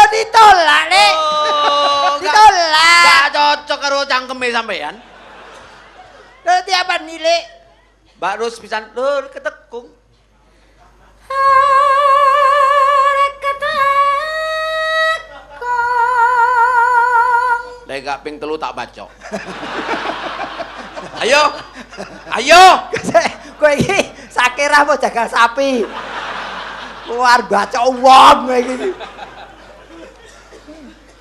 Ditolak, Nek. Ditolak. Gak cocok karo cangkeme sampean. Nanti apa nilai? Mbak Rus pisan lur ketekung. Lek gak ping 3 tak bacok. Ayo. Kowe iki sakira apa jagal sapi? Keluar baca wong kowe iki.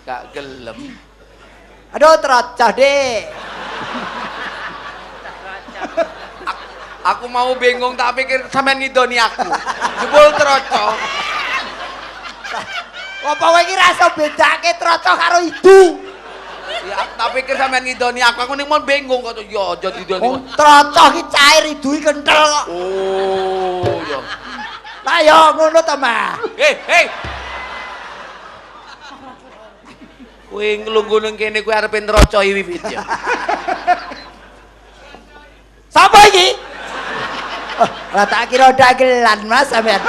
Gak gelem. Aduh terocah, Dik. Aku mau bingung tak pikir sampean ngidoni aku. Jebul troco. Apa kowe iki rasa bedake trocah karo idu? Ya tak pikir sampean ngidoni aku ning mau bingung kok ya aja didoni. Wong trocah iki cair idu iki kenthel kok. Oh, ya. Lah yo ngono to, Mas. Hei. Kowe nglungguh ning kene kowe arepe troco wiwit ya. Sapa iki? Lah tak kira dagelan, Mas sampean.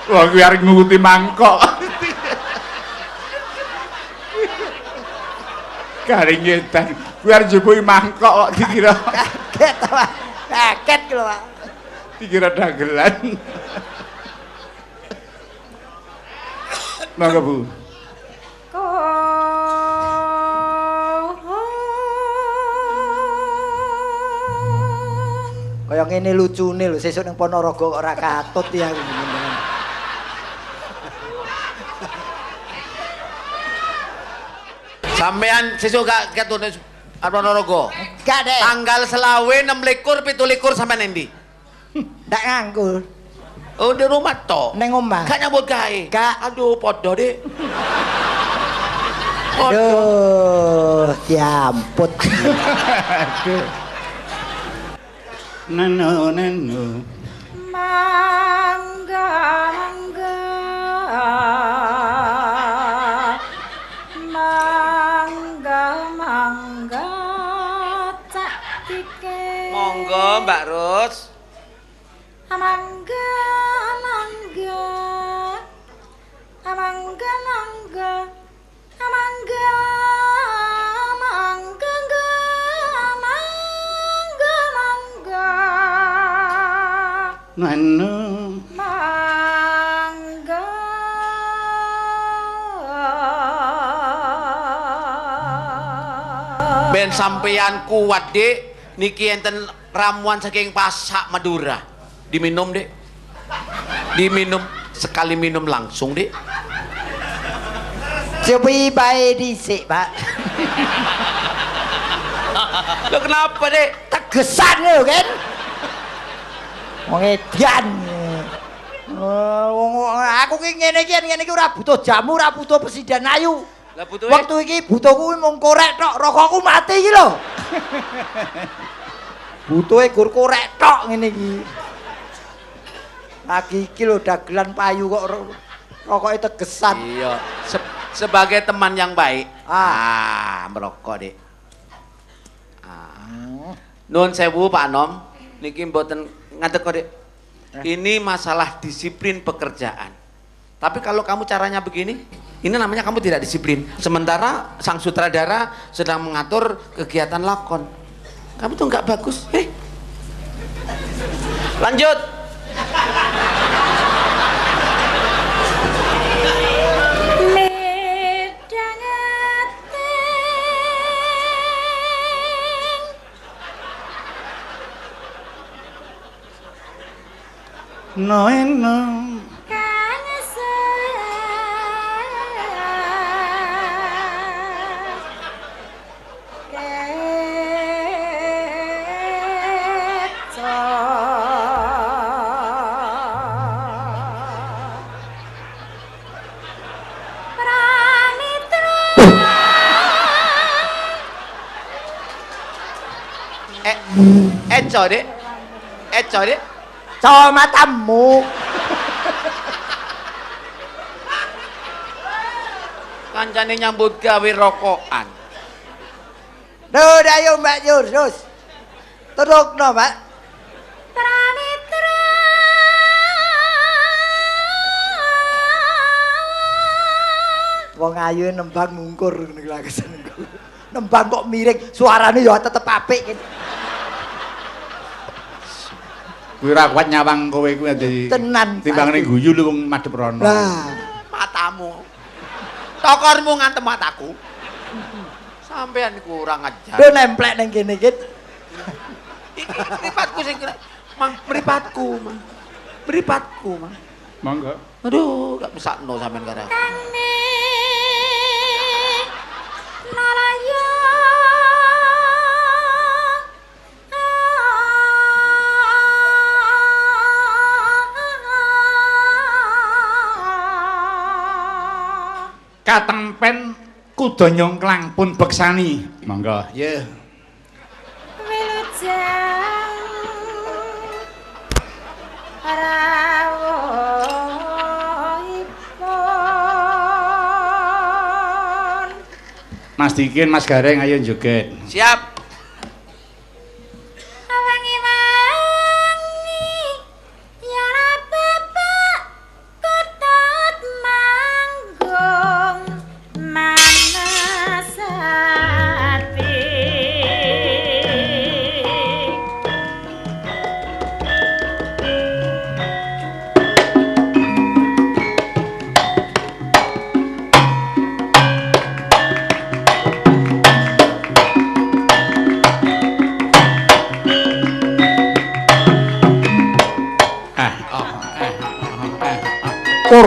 Wah, kuwi arep nguti mangkok. Garing edan. Kuwi arep njupuki mangkok kok dikira. Kaget to, Mas. Kaget lho, Pak. Dikira dagelan. Mangga, Bu. Kaya ngene lucune lho, sesuk ning Ponorogo kok ora katut ya. Sampean sesuk gak ketune Ponorogo. Gak, Dek. Tanggal selawe 26 17 sampean endi? Ndak nganggur. Oh, di rumah to. Ning omah. Gak nyambut gawe. Gak. Aduh, podo, Dik. Aduh, diamput. Aduh. Nano. Mangga cak dike. Monggo, Mbak Rus. Mangga Nano. mangga Ben sampeyan kuat, Dik. Niki enten ramuan saking Pasak Madura. Diminum, Dik. Diminum. sekali minum langsung, Dik. Cobi bae dhisik, Pak. Lo kenapa, Dik? Tegesan lho, kan? Wong edan. Aku ki ngene iki ora butuh jamu, ora butuh presiden ayu. Lah butuhe Waktu iki butuhku mung korek tok, rokokku mati iki lho. Butuhe gur korek tok ngene iki. Lagi iki lho dagelan payu kok rokoke tegesan. Iya, sebagai teman yang baik. Merokok, Dik. Nuwun sewu Pak Nom, niki mboten ngadeg kok, Dik. Ini masalah disiplin pekerjaan. Tapi kalau kamu caranya begini, ini namanya kamu tidak disiplin. Sementara sang sutradara sedang mengatur kegiatan lakon. Kamu tuh nggak bagus. Lanjut. No. Eco, Dik. Eco, Dik. Cowok matamu. Kancane nyambut gawe rokokan. Duh, ayo Mbak Jur, terus. Terukno, Mbak. Pramitra. Wong ayu nembang mungkur ngene lagi senengku. Nembang kok miring, suarane ya tetep apik. Kuwi ora kuat nyawang kowe kuwi dadi Tenan. timbangane guyu lu wong madhep rono. Lah, Matamu. Tokormu ngantem mataku. Sampean kurang ajar. lho nemplek ning kene iki. Iki mripatku sing Mang, mripatku, Mang. Mripatku, Mang. Monggo. Aduh, gak mesakno sampean karep. Katempen kuda nyongklang pun beksani. Monggo. Nggih. Wilujeng rawuhipun. Mas Dikin, Mas Gareng ayo joget. Siap. Kur.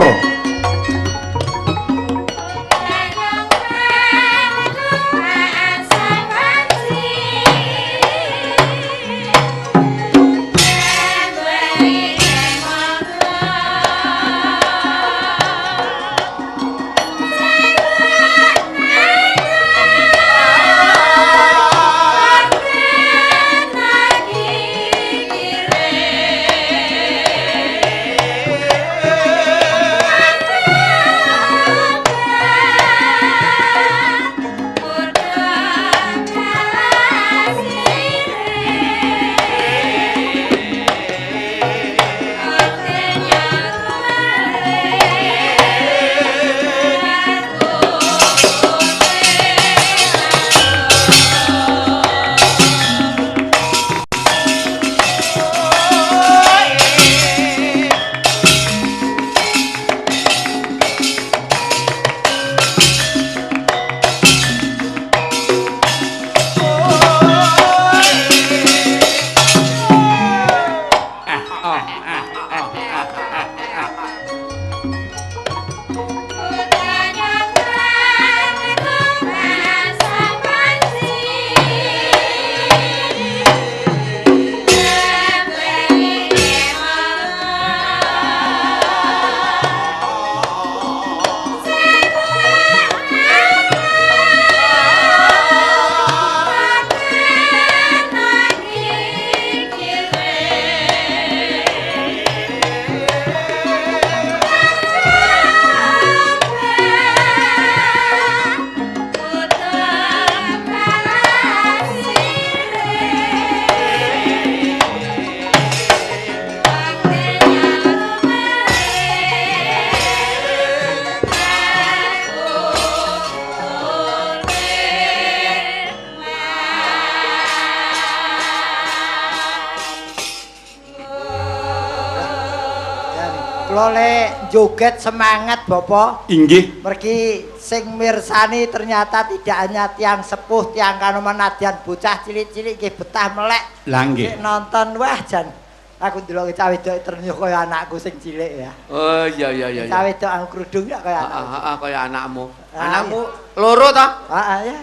Kula le joget semangat Bapak. Inggih. Mergi sing mirsani ternyata tidak hanya tiang sepuh, tiang kanoman nadyan bocah cilik-cilik nggih betah melek. Lah nggih. Nek nonton wah jan aku ndelok cah wedok ternyuh kaya anakku sing cilik ya. Oh iya iya iya. Cah wedok anu kerudung ya kaya anakku. Heeh, kaya anakmu. Ah, Anakmu loro ta? Heeh ya.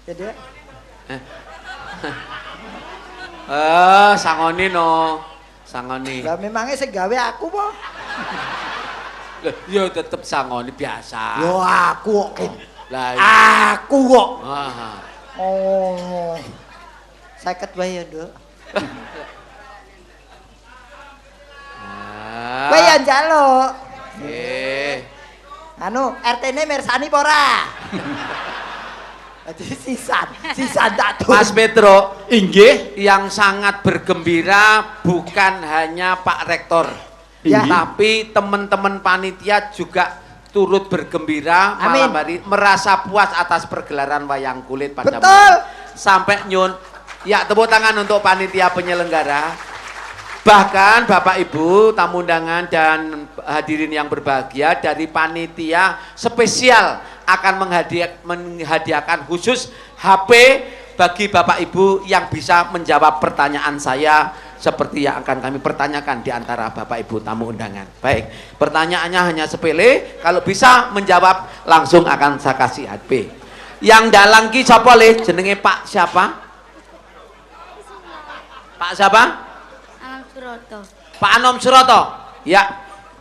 Jadi sangoni no. Sangoni. lah memangnya sing gawe aku po. Ya tetep sangoni biasa. Yo aku kok Kin. Lah Aku kok. ah. Oh. 50 wae ya, Nduk. Kowe ya njaluk. Anu RT-ne mirsani apa ora? Jadi sisan tak tuh. Mas Petro, Inggih. yang sangat bergembira bukan hanya Pak Rektor, Ya. tapi teman-teman panitia juga turut bergembira Amin. malam hari, merasa puas atas pergelaran wayang kulit pada Betul. malam. Sampai nyun, ya tepuk tangan untuk panitia penyelenggara. Bahkan Bapak Ibu tamu undangan dan hadirin yang berbahagia dari panitia spesial akan menghadiahkan khusus HP bagi Bapak Ibu yang bisa menjawab pertanyaan saya seperti yang akan kami pertanyakan di antara Bapak Ibu tamu undangan. Baik, pertanyaannya hanya sepele, kalau bisa menjawab langsung akan saya kasih HP. Yang dalang ki sapa le? Jenenge Pak siapa? Pak siapa? Pak Anom Suroto. Ya,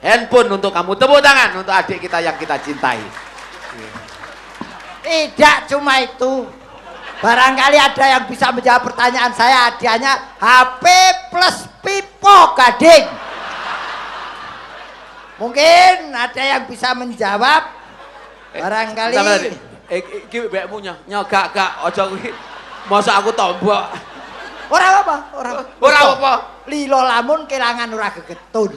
handphone untuk kamu. Tepuk tangan untuk adik kita yang kita cintai. Tidak cuma itu. Barangkali ada yang bisa menjawab pertanyaan saya, hadiahnya HP plus pipo gading. Mungkin ada yang bisa menjawab. Barangkali. Iki mbekmu nyogak gak aja kuwi. Masa aku tombok. Ora apa, ora apa. Lilo lamun kelangan ora gegetun.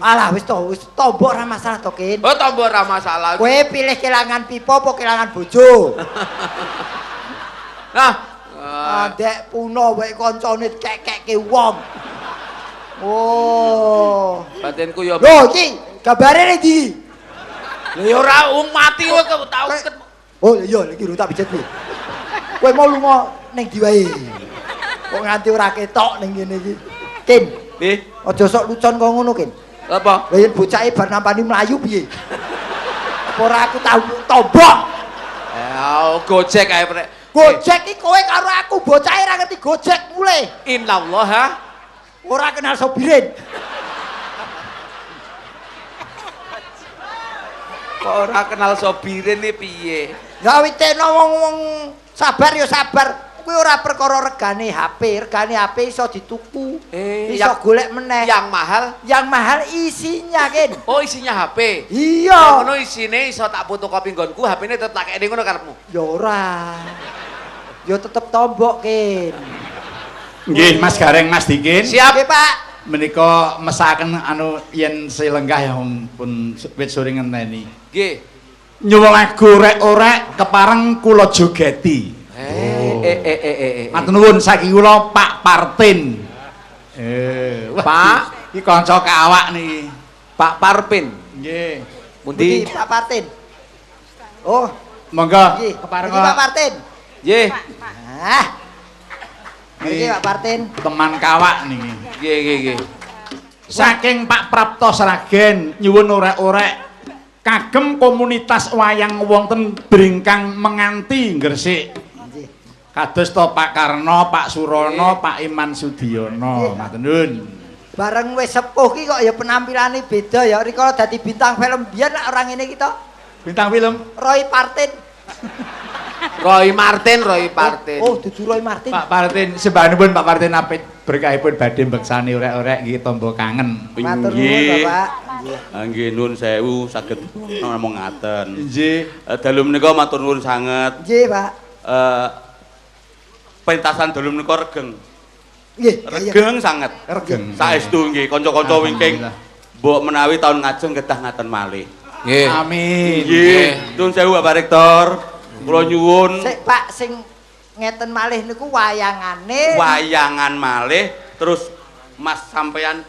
Alah wis tombok ora masalah to, Kin. Oh tombok ora masalah. Kowe pilih kelangan pipo apa kelangan bojo? Nah, Dek puno wae kancane kek-kekke wong. Oh. batinku ya. Lho iki gambare ndi? Lha ya ora mati kowe tau. Oh iya iki lho tak pijet iki. Kowe mau lunga ning ndi wae. Kok nganti ora ketok ning kene iki. Kin, Nggih. aja sok lucon kok ngono, Kin. Apa? Lah yen bocahe bar nampani mlayu piye? Apa ora aku tau tombok. Gojek ae prek. Gojek iki kowe karo aku bocahe ora ngerti gojek mulai. Innallaha Ora kenal sopirin. kok ora kenal sobirin iki piye? Ya witeno wong-wong sabar ya sabar. Kuwi ora perkara regane HP iso dituku. Iso golek meneh. Yang mahal? Yang mahal isinya, Kin. Oh, isinya HP. Iya. Ngono isine iso tak fotokopi nggonku, HP-ne tetep tak kene ngono karepmu. Ya ora. Ya tetep tombok, Kin. Nggih, Mas Gareng, Mas Dikin. Siap. Nggih, Pak. Menika mesaken anu yen selenggah ya pun wit sore ngenteni. Nggih. Nyuwun lagu rek-orek kepareng kula jogeti. Matur nuwun saking kula Pak Partin. Pak, iki kanca kawak niki. Pak Parpin. Nggih. Pundi? Pak Partin. Oh, Monggo nggih. kepareng Iki Pak Partin. Nggih. Ah. Iki Pak Partin. Teman kawak niki. Nggih. Saking Pak Prapto Sragen nyuwun orek-orek kagem komunitas wayang wonten Bringkang Menganti Gresik. Kados to Pak Karno, Pak Surono, Pak Iman Sudiono. Matur nuwun. Bareng wis sepuh ki kok ya penampilane beda ya. Rikala dadi bintang film biyen nek ora ngene iki to. Bintang film Roy Partin. Roy Martin. Oh, dudu Roy Martin. Pak Partin, sembahanipun Pak Partin apit berkahipun badhe mbeksani orek-orek nggih tamba kangen. Matur nuwun, Bapak. Nggih nuwun sewu saged ngomong ngaten. Nggih. Dalu menika matur nuwun sanget. Nggih, Pak. Pentasan dalu menika regeng. Nggih, Regeng sanget. Regeng. Saestu nggih kanca-kanca wingking mbok menawi taun ngajeng kedah ngaten malih. Nggih. Amin. Nggih, nuwun sewu Bapak Rektor. Kula nyuwun Sik Pak sing ngeten malih niku wayangane. wayangan malih terus Mas sampean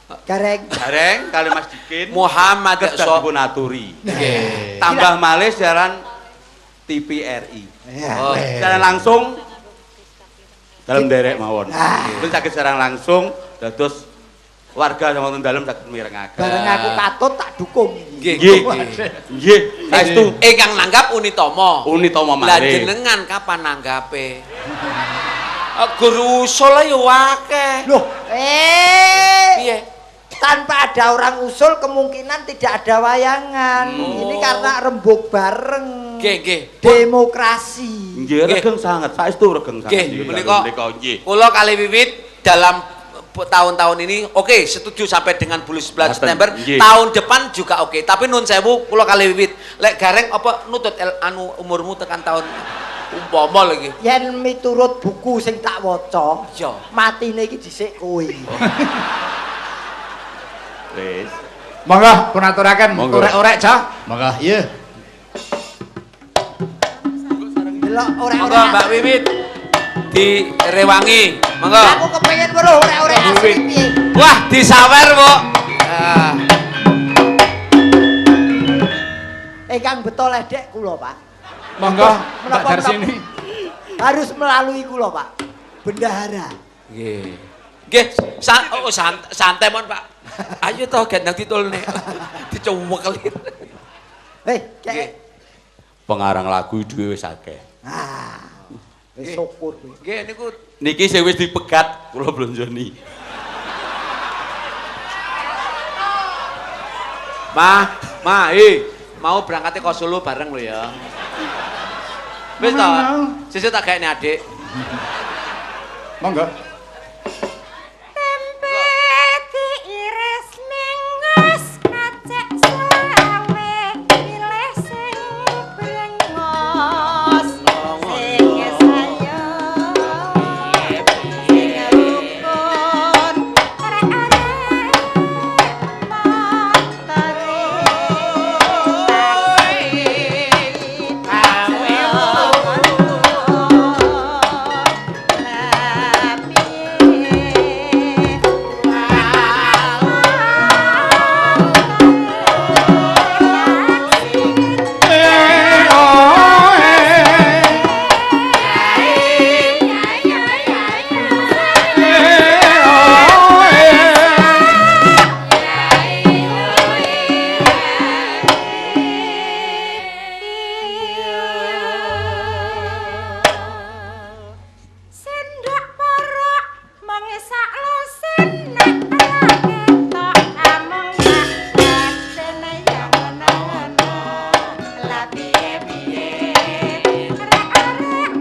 Gareng. Gareng kali Mas Dikin. Muhammad kedah dipun aturi. Nggih. Tambah malih siaran TVRI. Oh, Siaran langsung dalam derek mawon. Terus saged siaran langsung dados warga wonten dalem saged mirengaken. Bareng aku katut tak dukung. Nggih. Nggih. Saestu Ingkang nanggap Unitomo. Unitomo Lah malih. jenengan kapan nanggape? Guru usul ya akeh. Loh, Piye? tanpa ada orang usul kemungkinan tidak ada wayangan. Ini karena rembug bareng. Nggih. Demokrasi. Nggih, regeng sanget. Saestu regeng sanget. Nggih, menika nggih. kula kali wiwit dalam tahun-tahun ini oke, setuju sampai dengan bulan 11 September. Nggih. Tahun depan juga oke. Tapi nun sewu kula kali wiwit lek gareng apa nutut anu umurmu tekan tahun umpama lagi. Yen miturut buku sing tak waca, Iya. matine iki dhisik kowe. Wis. Monggo pun aturaken Monggo. orek-orek, Cah. Monggo, iya. Delok Monggo orek-orek. Mbak Wiwit direwangi. Monggo. Aku kepengin weruh orek-orek asli piye. Wah, disawer, Bu. Ah. Kang beto ledek kula, Pak. Monggo, Mbak Menapa- Darsini. Harus melalui kula, Pak. Bendahara. Nggih. Nggih, santai mon, Pak. Ayo toh gendang ditulne. Dicuwekelin. Hei, Nggih. kek. Pengarang lagu dhewe wis akeh. Ah. Wis syukur kowe. Nggih niku Niki sing wis dipegat kula blonjoni. mau berangkatnya ke Solo bareng lo ya. Wis to, sesuk tak gaekne adik. Monggo. Tempe diiris ning ngas kacek selawe pilih sing brengos sing sayo sing rukun arek-arek montore Sendok porok mengisak losen nek ora ketok amung gak dene yang ngono-ngono lah piye-piye arek-arek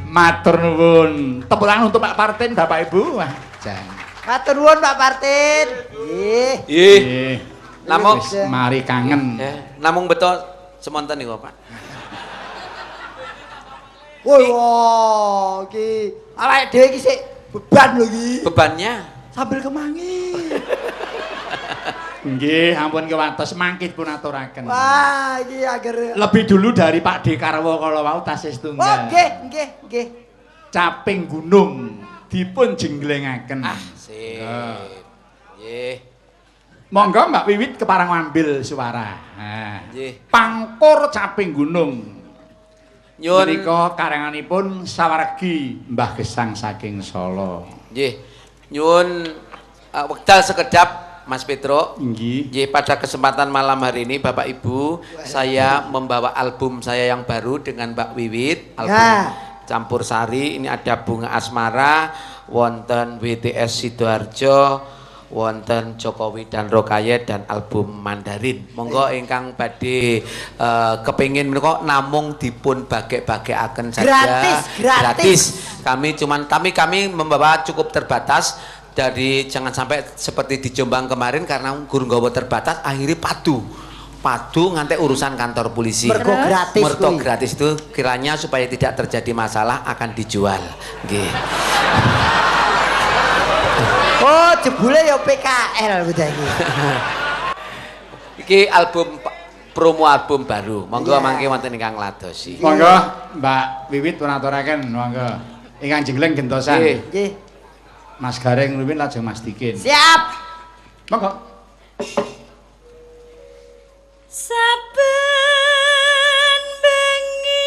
Matur nuwun. Tepuk tangan untuk Pak Partin, Bapak Ibu. Wah, jan. Matur nuwun Pak Partin. Nggih. Nggih. Namung Wis mari kangen. Namung beto semonten niku, Pak. Woi, wah, iki awake dhewe iki sik beban lho iki. Bebannya Sambil kemangi. Nggih, ampun kewatos mangkih pun aturaken. Wah, iki ager. Lebih dulu dari Pak Dekarwo kala wau tasih Oh, setunggal. nggih. Caping gunung dipun jenglengaken. sip. Nggih. Monggo Mbak Wiwit keparang ngambil suara. Nah, Nggih. Pangkur Caping Gunung. Nyun Menika karanganipun sawargi Mbah Gesang saking Solo. nggih. Nyun wekdal sekedap Mas Petro. Nggih. Nggih, pada kesempatan malam hari ini Bapak Ibu, saya membawa album saya yang baru dengan Mbak Wiwit, album Campur Sari. Ini ada Bunga Asmara, wonten WTS Sidoarjo, wonten Jokowi dan Rokayet, dan album Mandarin. Monggo ingkang badhe kepengin menika namung dipun bagek-bagekaken saja. Gratis. Kami membawa cukup terbatas. Dari jangan sampai seperti di Jombang kemarin karena guru nggawa terbatas akhirnya padu ngantek urusan kantor polisi. Mergo gratis. Mergo gratis itu kiranya supaya tidak terjadi masalah akan dijual. Nggih. Oh, jebule ya PKL udah iki. Iki album promo album baru. Monggo mangke wonten ingkang ngladosi. Monggo Mbak Wiwit pun aturaken, monggo. Ingkang jengleng gentosan. Nggih. Mas Gareng Luwin lajeng Mas Dikin. Siap. Monggo. Saben bengi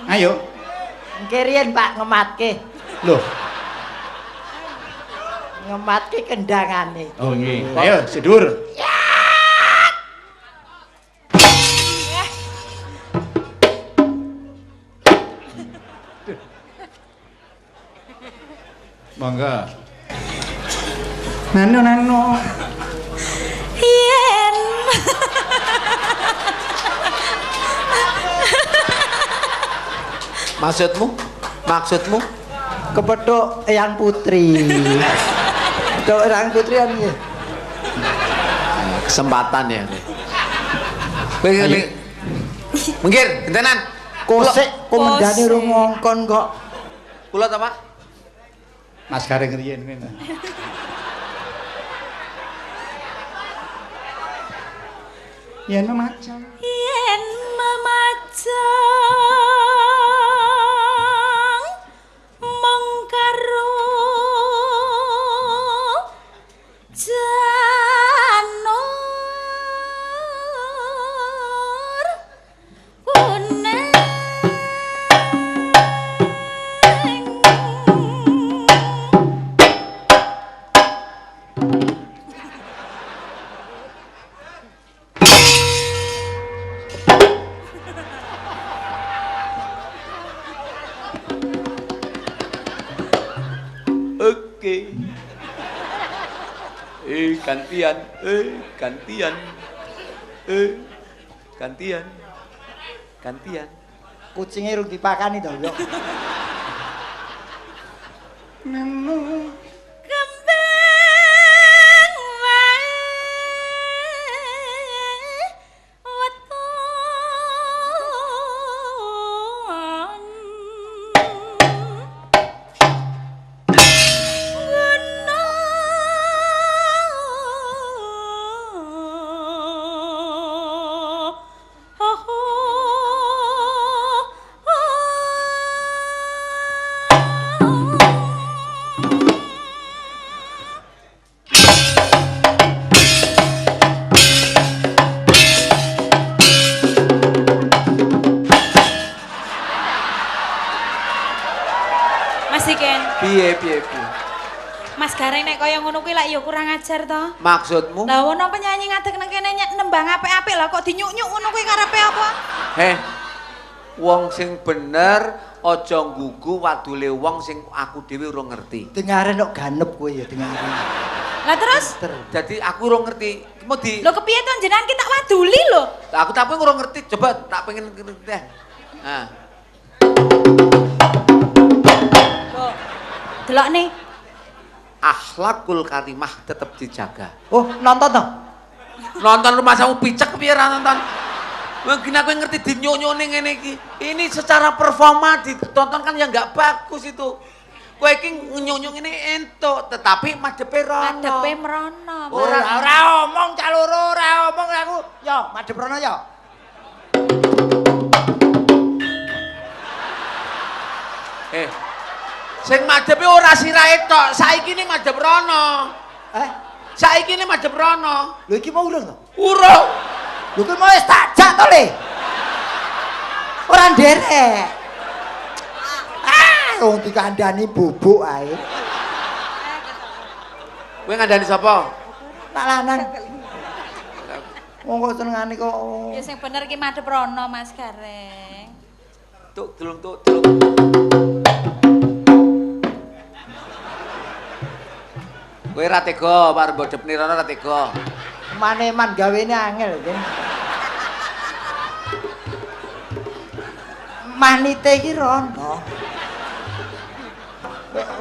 Ayo. Engke riyen Pak ngematke. Loh. Ngematke kendangane. Oh nggih. Ayo sedur. Monggo. Nano. yen Maksudmu? Kepethuk Eyang Putri. Kepethuk Eyang Putri an nggih. Kesempatan ya. Minggir, gentenan. Kosek komendane rumongkon kok. Kula ta, Pak? Mas Gareng riyen ngene. Yen memacang. yen memacang mong karo janur kuning. Oke. Gantian. Gantian. Kucinge rung dipakani to, yo. Kembang wae weton ngono. sih, Ken? Piye. Mas Gareng nek kaya ngono kuwi lak ya kurang ajar to. Maksudmu? Lah ono penyanyi ngadeg nang kene nembang apik-apik lah kok dinyuk-nyuk ngono kuwi karepe apa? Wong sing bener aja nggugu wadule wong sing aku dhewe ora ngerti. Dengare nok ganep kowe ya dengare. Lah terus? Jadi aku ora ngerti. Mau di Lho kepiye to jenengan ki tak waduli lho. Aku tapi ora ngerti. Coba tak pengen ngerti deh. Nah. Kok delok nih. Akhlakul karimah tetap dijaga. Oh, nonton to? Nonton rumah samu picek piye ra nonton? Mungkin aku ngerti dinyuk-nyuk ning ngene iki. Ini secara performa ditonton kan yang enggak bagus itu. Kowe iki nyuk-nyuk ngene entuk, tetapi madepe rono. Madepe merono. Ora omong cah loro, ora omong aku. Yo, madhep rono yo. Sing madepe ora sirahe tok, saiki ini madhep rono. Saiki ini madhep rono. Lho iki mau urung to? Urung. Lho kuwi mau wis tajak to, Le. Ora nderek. Wong dikandani bubuk ae. Kowe ngandani sapa? Tak lanang. Wong kok senengane kok. Ya sing bener ki madhep rono Mas Gareng. Tuk delung. Kowe ra tega, par bodhepne rono ra tega. Maneman gawene angel, Ken. Manite iki rono.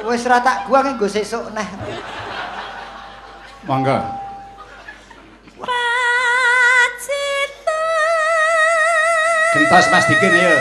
Wis ra tak gua nggo sesuk neh. Monggo. Pacita. Gentos Mas Dikin ya.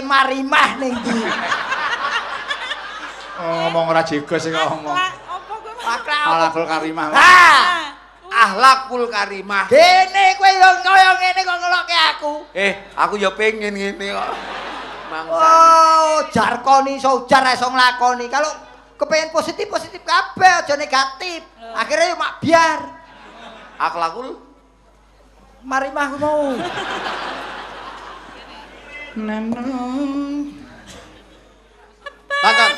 Marimah ning ndi? Ngomong ora jegos sing ngomong. Apa kowe? Akhlakul karimah. Akhlakul karimah. Dene kowe yo kaya ngene kok ngelokke aku. Aku ya pengen ngene kok. Mangsa. Oh, jarkoni sojar iso nglakoni. Kalau kepengin positif kabeh aja negatif. Akhirnya yo mak biar. Akhlakul Marimah ku mau. Tonton.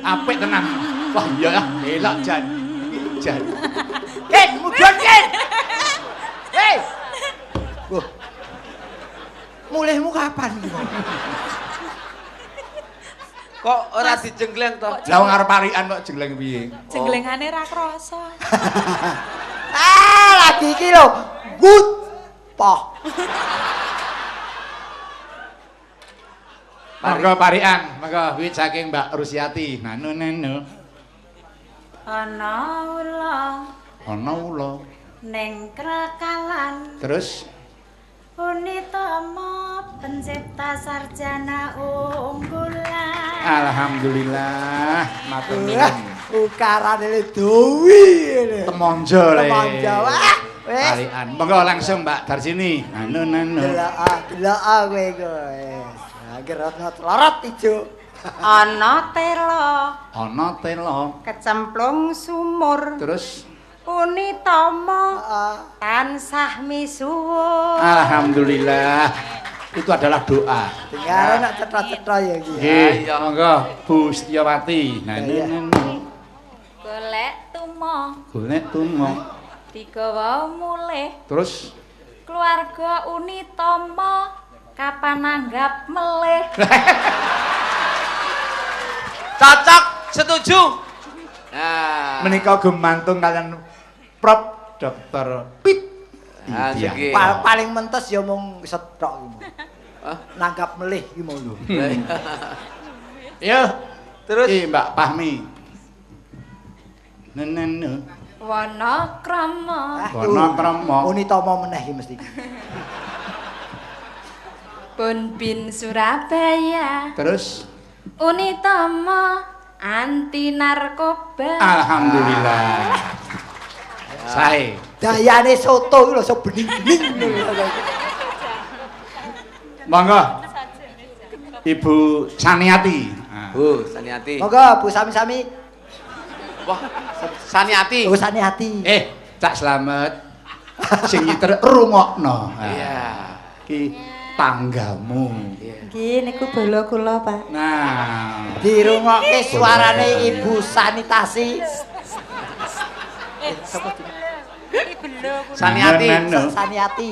Apik tenan. Wah iya elok Jan. Jan. Ken, mudhun Ken. Hei. Wah. Mulihmu kapan iki? Kok ora dijenggleng to? Lah wong arep parikan kok jengleng piye? Jenglengane ra krasa. Lagi iki lho. Good. Poh. Monggo parikan, monggo wit saking Mbak Rusiati. Nanu. Ana ula. Ning krekalan. Terus Unitama pencipta sarjana unggulan. alhamdulillah matur nuwun. Ukarane Dewi ngene. Temonjo le. Temonjo. Wis. Parikan. Monggo langsung Mbak Darsini. Nanu. Delok kowe wis. Anger ana lorot ijo. Ana tela. Kecemplung sumur. Terus Unitama tansah misuwur. alhamdulillah. Itu adalah doa. Dengare nak cetha-cetha ya iki. Nggih, monggo Bu Setyawati. Nanu. Golek tumo. Digawa mulih. Terus Keluarga Unitama kapan anggap melih. Cocok, setuju. Nah. Menika gumantung kalian Prof Dr. Pip. Nah, Iya. segi. Paling mentes ya mung setok iki. Nanggap melih iki mau lho. Ya, Terus Mbak Pahmi. Nenen. Wanakrama Wanakrama. Unitama meneh iki mesti. Pun bin Surabaya Terus Unitama anti narkoba. alhamdulillah. Sae. Dayane soto iki lho iso bening-bening. Monggo. Ibu Saniati. Bu Saniati. Monggo Bu sami-sami. Wah, Saniati. Bu Saniati. Cak Slamet. Sing nyiter rungokno. Iya. Ki tanggamu. Nggih niku bala kula, Pak. Nah, Dirungokke suarane Ibu Sanitasi. Saniati. Nenen. Saniati.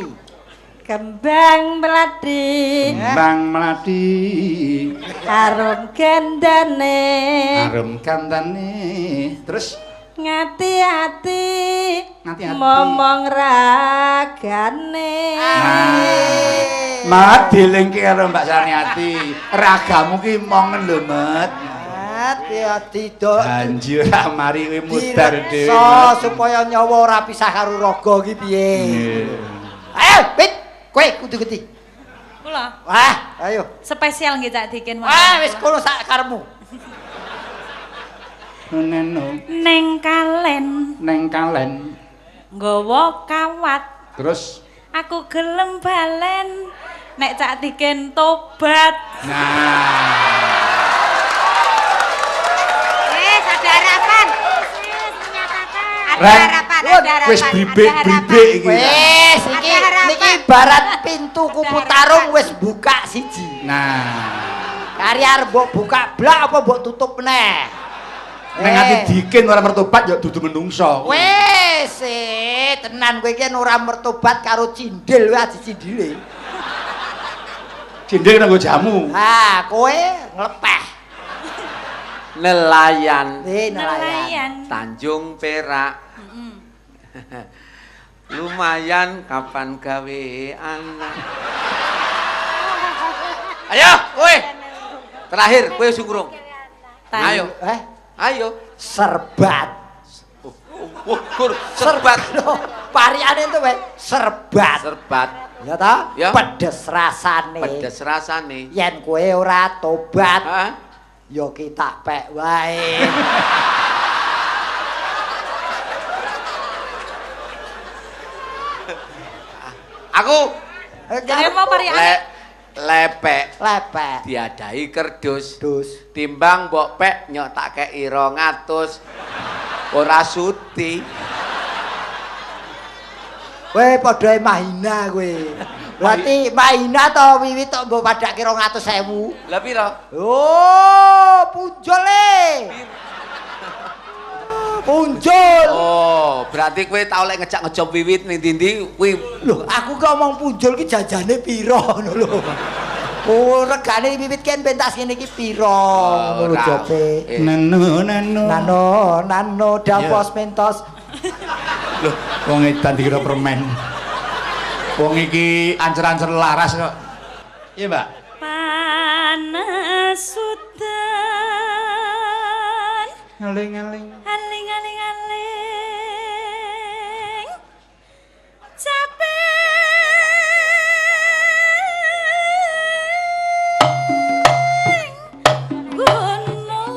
Kembang melati Bang Melati. harum gendane Harum kantane. Terus ngati-ati Ngati-ati. momong ragane. Mat dilingke karo Mbak Saniati. Ragamu ki mongen lho, Mat. Hati-hati dok. Banjur mari kowe mudar dhewe. So supaya nyawa ora pisah karo raga iki piye. Ayo, Pit. Kowe kudu geti. Kula Wah, ayo. spesial nggih Cak Dikin. Wah, wis kono sak karepmu. Neno Neng kalen neng kalen. nggawa kawat. Terus Aku gelem balen nek Cak Dikin tobat. nah Ada harapan. Ada Ren, harapan, ada harapan. wis bribek-bribek iki. Wis iki Ada harapan. niki ibarat pintu kupu tarung wis buka siji. Nah, Kari arep mbok buka blak apa mbok tutup meneh. nek ati Dikin ora mertobat ya dudu menungso. Wis, tenan kowe iki ora mertobat karo cindil wae aji cindile. Cindil nganggo jamu. Ha, kowe nglepeh. Nelayan. Nelayan. Nelayan. Tanjung Perak. Lumayan kapan gawe anak. Ayo, kowe. Terakhir, kowe sungkrung. Ayo. Ayo. Serbat. Wukur, serbat. Pariane itu wae serbat. Serbat. Ya ta? Ya. Pedes rasane. Pedes rasane. Yen kowe ora tobat, Hah? ya kita pek wae. Aku Jadi mau pariane. lepek Lepek. diadai kerdus. Dus. Timbang mbok pek nyok tak kei 200. Ora suti. Kowe padha mahina kowe. Berarti mahina to wiwit tok mbok padake 200.000. Lah piro? Oh, punjul e. Punjul. Oh, berarti kowe tau lek ngejak ngejob wiwit ning ndi-ndi kuwi Loh, aku kok ngomong punjul ki jajane piro ngono lho. Oh, regane wiwit ken pentas ngene iki piro ngono jope. Neno. Nano dapos mentos. Loh, wong edan dikira permen. Wong iki ancer-ancer laras kok. Iya, Mbak. Panas sudan. Ngaling-ngaling. Aling aling aling. Capek. Gunung.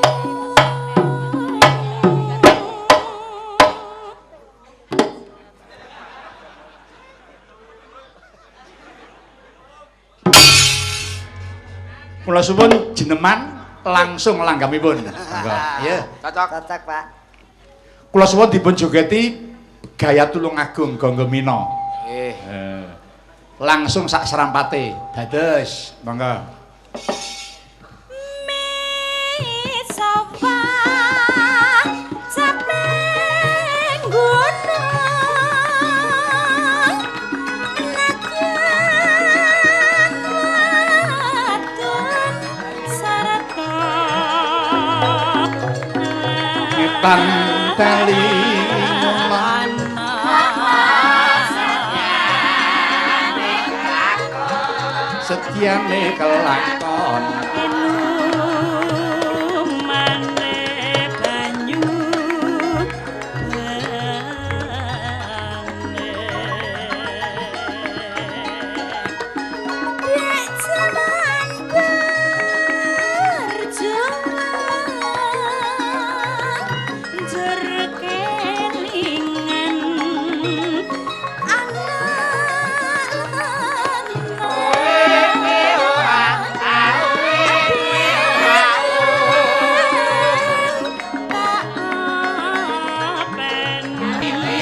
Kula suwun jeneman langsung langgamipun. Monggo. Iya. cocok. Cocok, Pak. Kula suwun dipun jogeti gaya Tulungagung Ganggomina. Langsung sak serampate. Dados, monggo. Sapa capek gunung nakan wadon saraton lan tali setiane kelakon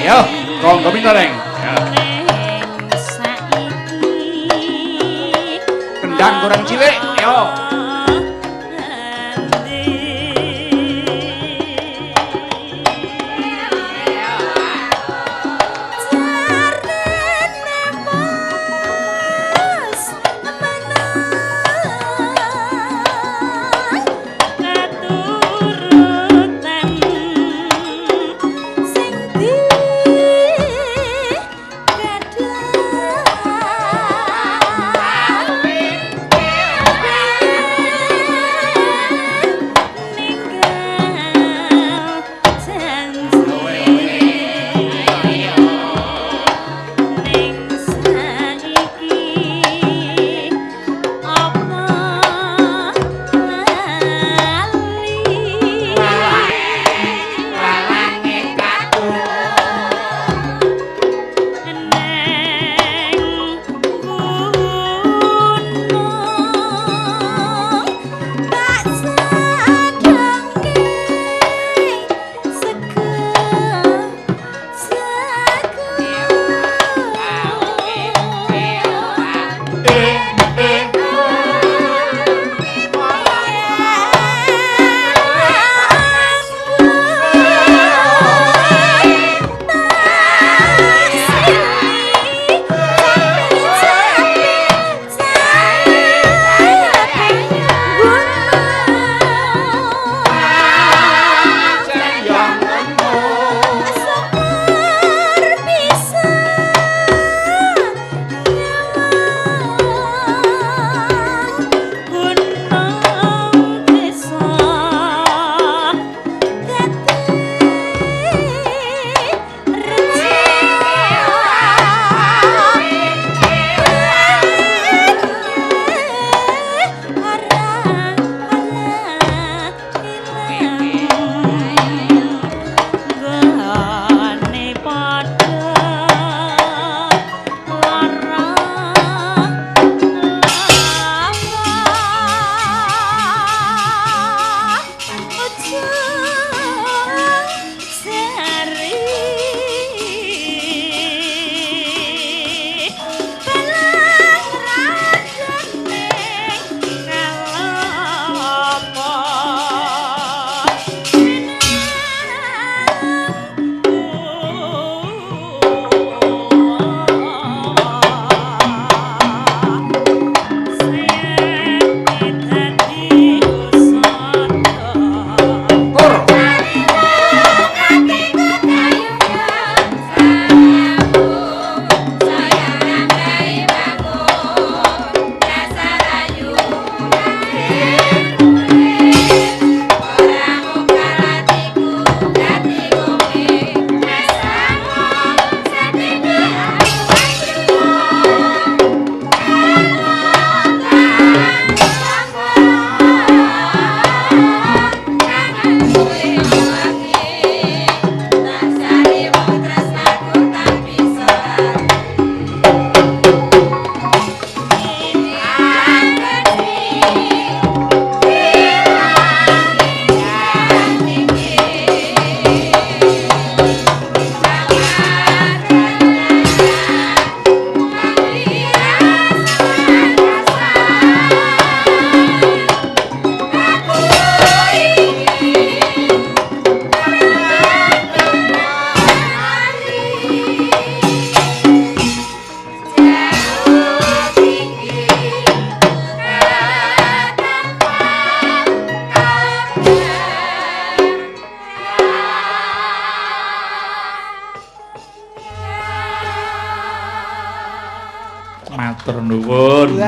yo konggo minoreng kendang kurang cilik yo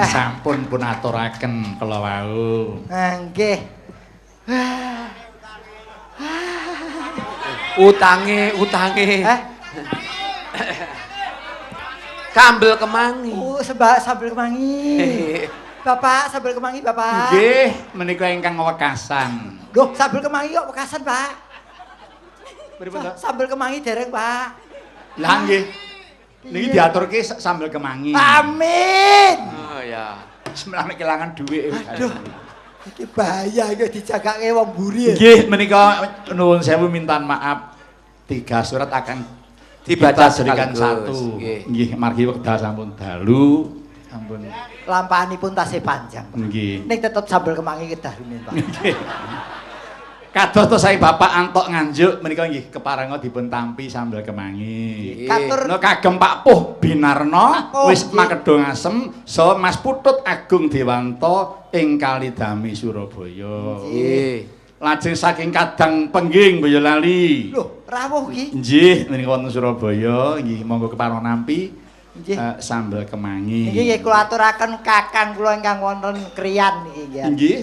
sampun pun aturaken kala wau. Nggih. Utange. Kambel kemangi. Sambel kemangi. Bapak, sambel kemangi, Bapak. Nggih, menika ingkang wekasan. Loh, sambel kemangi kok wekasan, Pak? Pripun, Sambel kemangi dereng, Pak. Lah nggih. Niki diaturke sambel kemangi. Amin. Oh ya. Semelah nek kelangan dhuwit. Aduh. Iki bahaya iki dijagake wong mburi. Nggih, menika nuwun sewu mintaan maaf. 3 surat akan Dibaca berikan sekaligus. 1. Nggih, margi wekdal sampun dalu. Sampun. Lampahanipun tasih panjang. Nggih. Ning tetep sambel kemangi kedah rumiyin, Pak. Nggih. Kados to sae Bapak antuk nganjuk menika nggih keparenga dipun tampi sambel kemangi. Katur No kagem Pak Puh Binarno Oh, wis nggih. makedho ngasem saha Mas Putut Agung Dewanto ing Kalidami Surabaya. Nggih. Lajeng saking Kadang Pengging Boyolali. Lho, rawuh iki. Nggih, menika wonten Surabaya, nggih monggo keparenga nampi Nggih. sambel kemangi. Nggih nggih kula aturaken kakang kula ingkang wonten kriyan niki nggih. Nggih.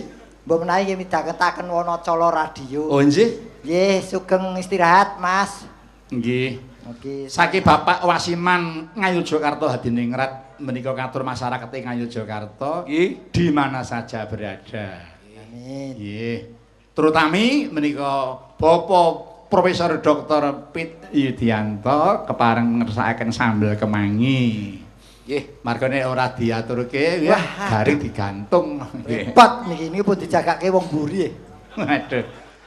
Mbok menawi nggih midhangetaken Wanacala radio. Oh nggih. Nggih, sugeng istirahat, Mas. Nggih. Oke. Saking Bapak Wasiman Ngayogyakarta Hadiningrat menika katur masyarakat ing Ngayogyakarta Nggih. di mana saja berada. Amin. Nggih. Terutami menika Bapak Profesor Dr. Pit Yudianto kepareng ngersakaken sambel kemangi. Nggih. Margane ora diaturke ya Wah, garing digantung. Nggih. Repot niki niku pun dijagake wong mburi. Waduh.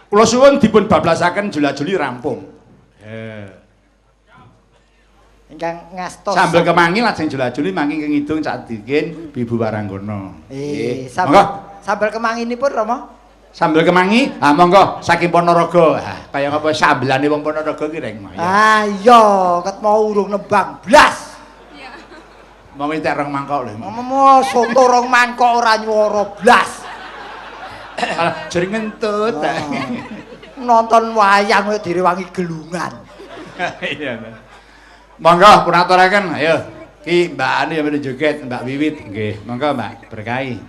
Kula suwun dipun bablasaken jula-juli rampung. Ingkang ngastos. Sambel kemangi lajeng jula-juli mangking ngidung Cadikin Bibu Waranggono. Sambel kemangi nipun Rama? Sambel kemangi, monggo saking Ponorogo. Kaya ngapa sambelane wong Ponorogo ki reng. Iya, ket mau urung nembang blas. Mau entek rong mangkok lho. Momo soto rong mangkok ora nyuwara blas. Alah jering ngentut. Nonton wayang kaya direwangi gelungan. Iya. Monggo pun aturaken, ayo. Ki Mbak Ani yang joget, Mbak Wiwit nggih. Monggo Mbak berkahi.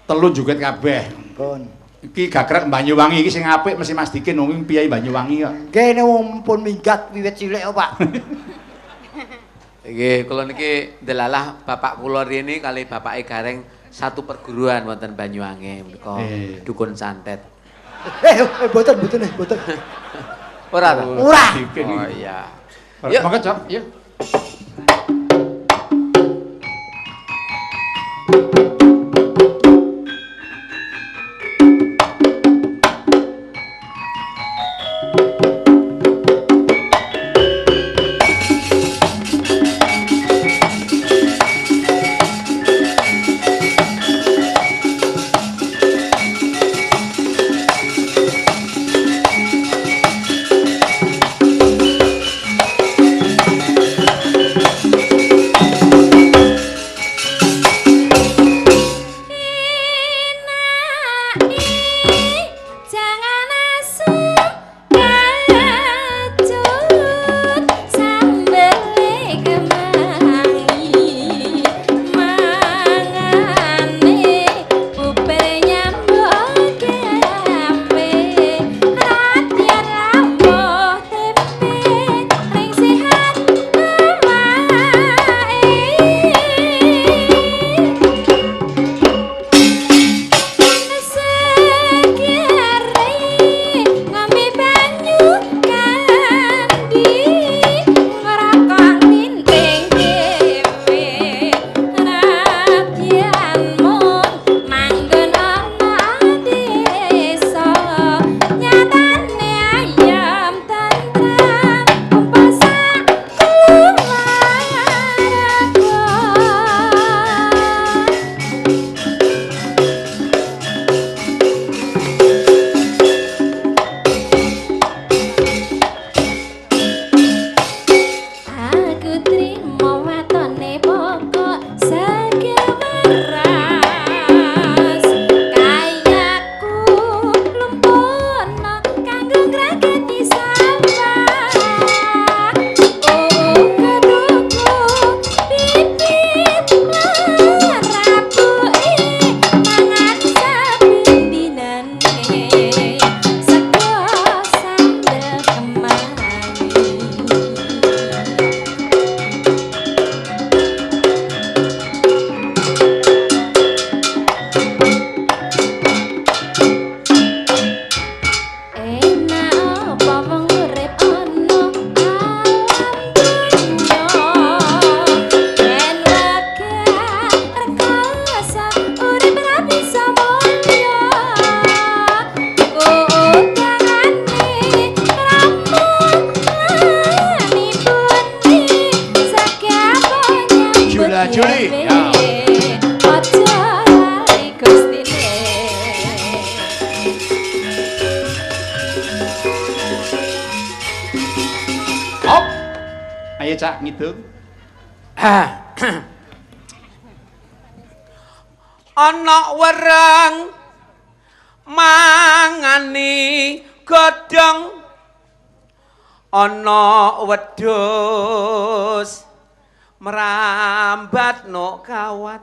Telu joget kabeh. Pun. Iki gagrek Banyuwangi iki sing apik mesti Mas Dikin wong piyai Banyuwangi kok. Nggih wong pun minggat wiwit cilik kok, Pak. Nggih, kula niki delalah bapak kula rene kali Bapak Gareng satu perguruan wonten Banyuwangi menika dukun santet. Boten. Ora ta? Ora. Oh iya. Monggo, Cok. Yuk. piye Cak Ngidul? Ana wereng mangani godhong ana wedhus mrambatno kawat.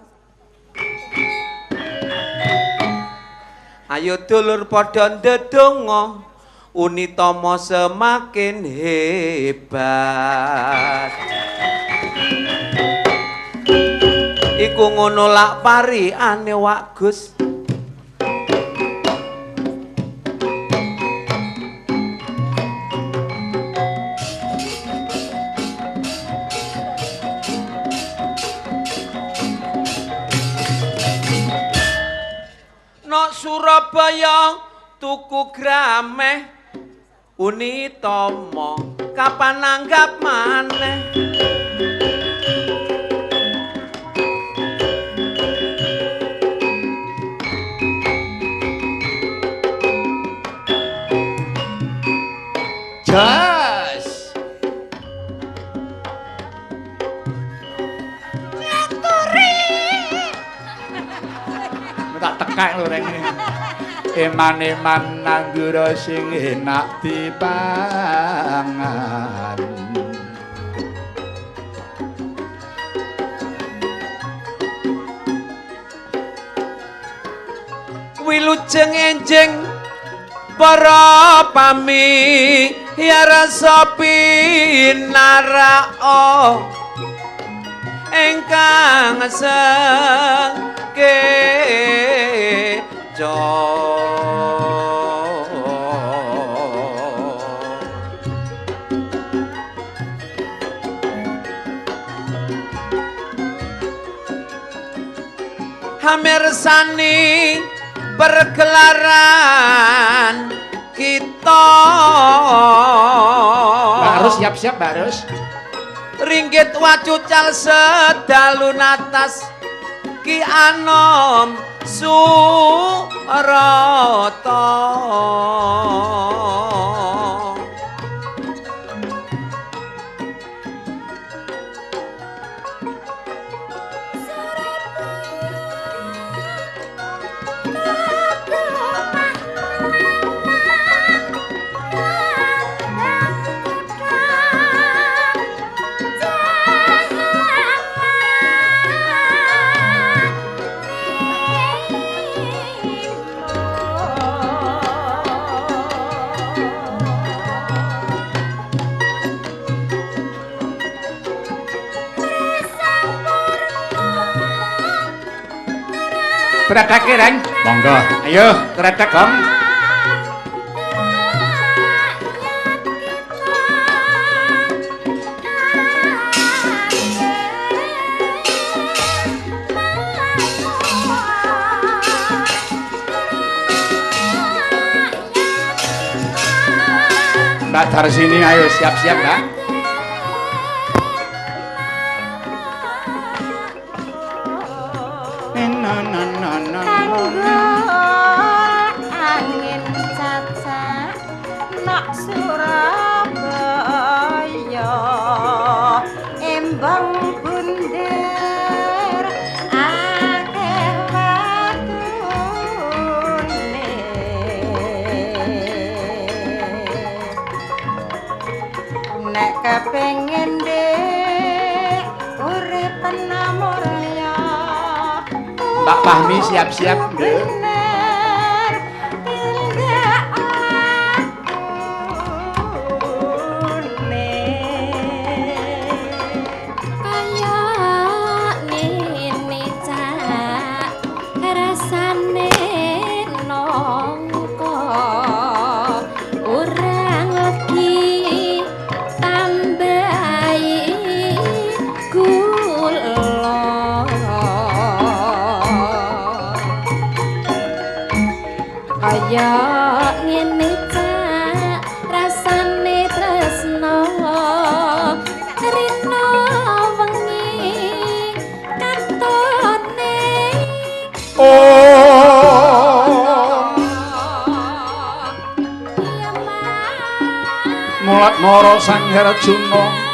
Ayo dulur padha ndedonga Unitama semakin hebat. Iku ngono lak pariane Wak Gus. Nok Surabaya tuku grameh Unitama kapan nanggap maneh. Jas. Tak tekak lho reng iki. Eman-eman nanggura sing enak dipangan. Wilujeng enjing para pami ya rasa pinarao engkang sengkejo. Hamirsani pergelaran kita. Mbak Rus siap-siap Mbak Rus. Ringgit wacucal sedalu natas Ki Anom Surata. Kretek reng. Monggo. Ayo, kretek Gong. Mbak Darsini ayo siap-siap, Mbak. Angin cacak nak Surabaya embang bunder akeh watune nek kepengin dek urip penamurya. Mbak Fahmi siap-siap, Nduk. Kaya ngene cak rasane tresno rino wengi katone Mulat mara Sang Harjuna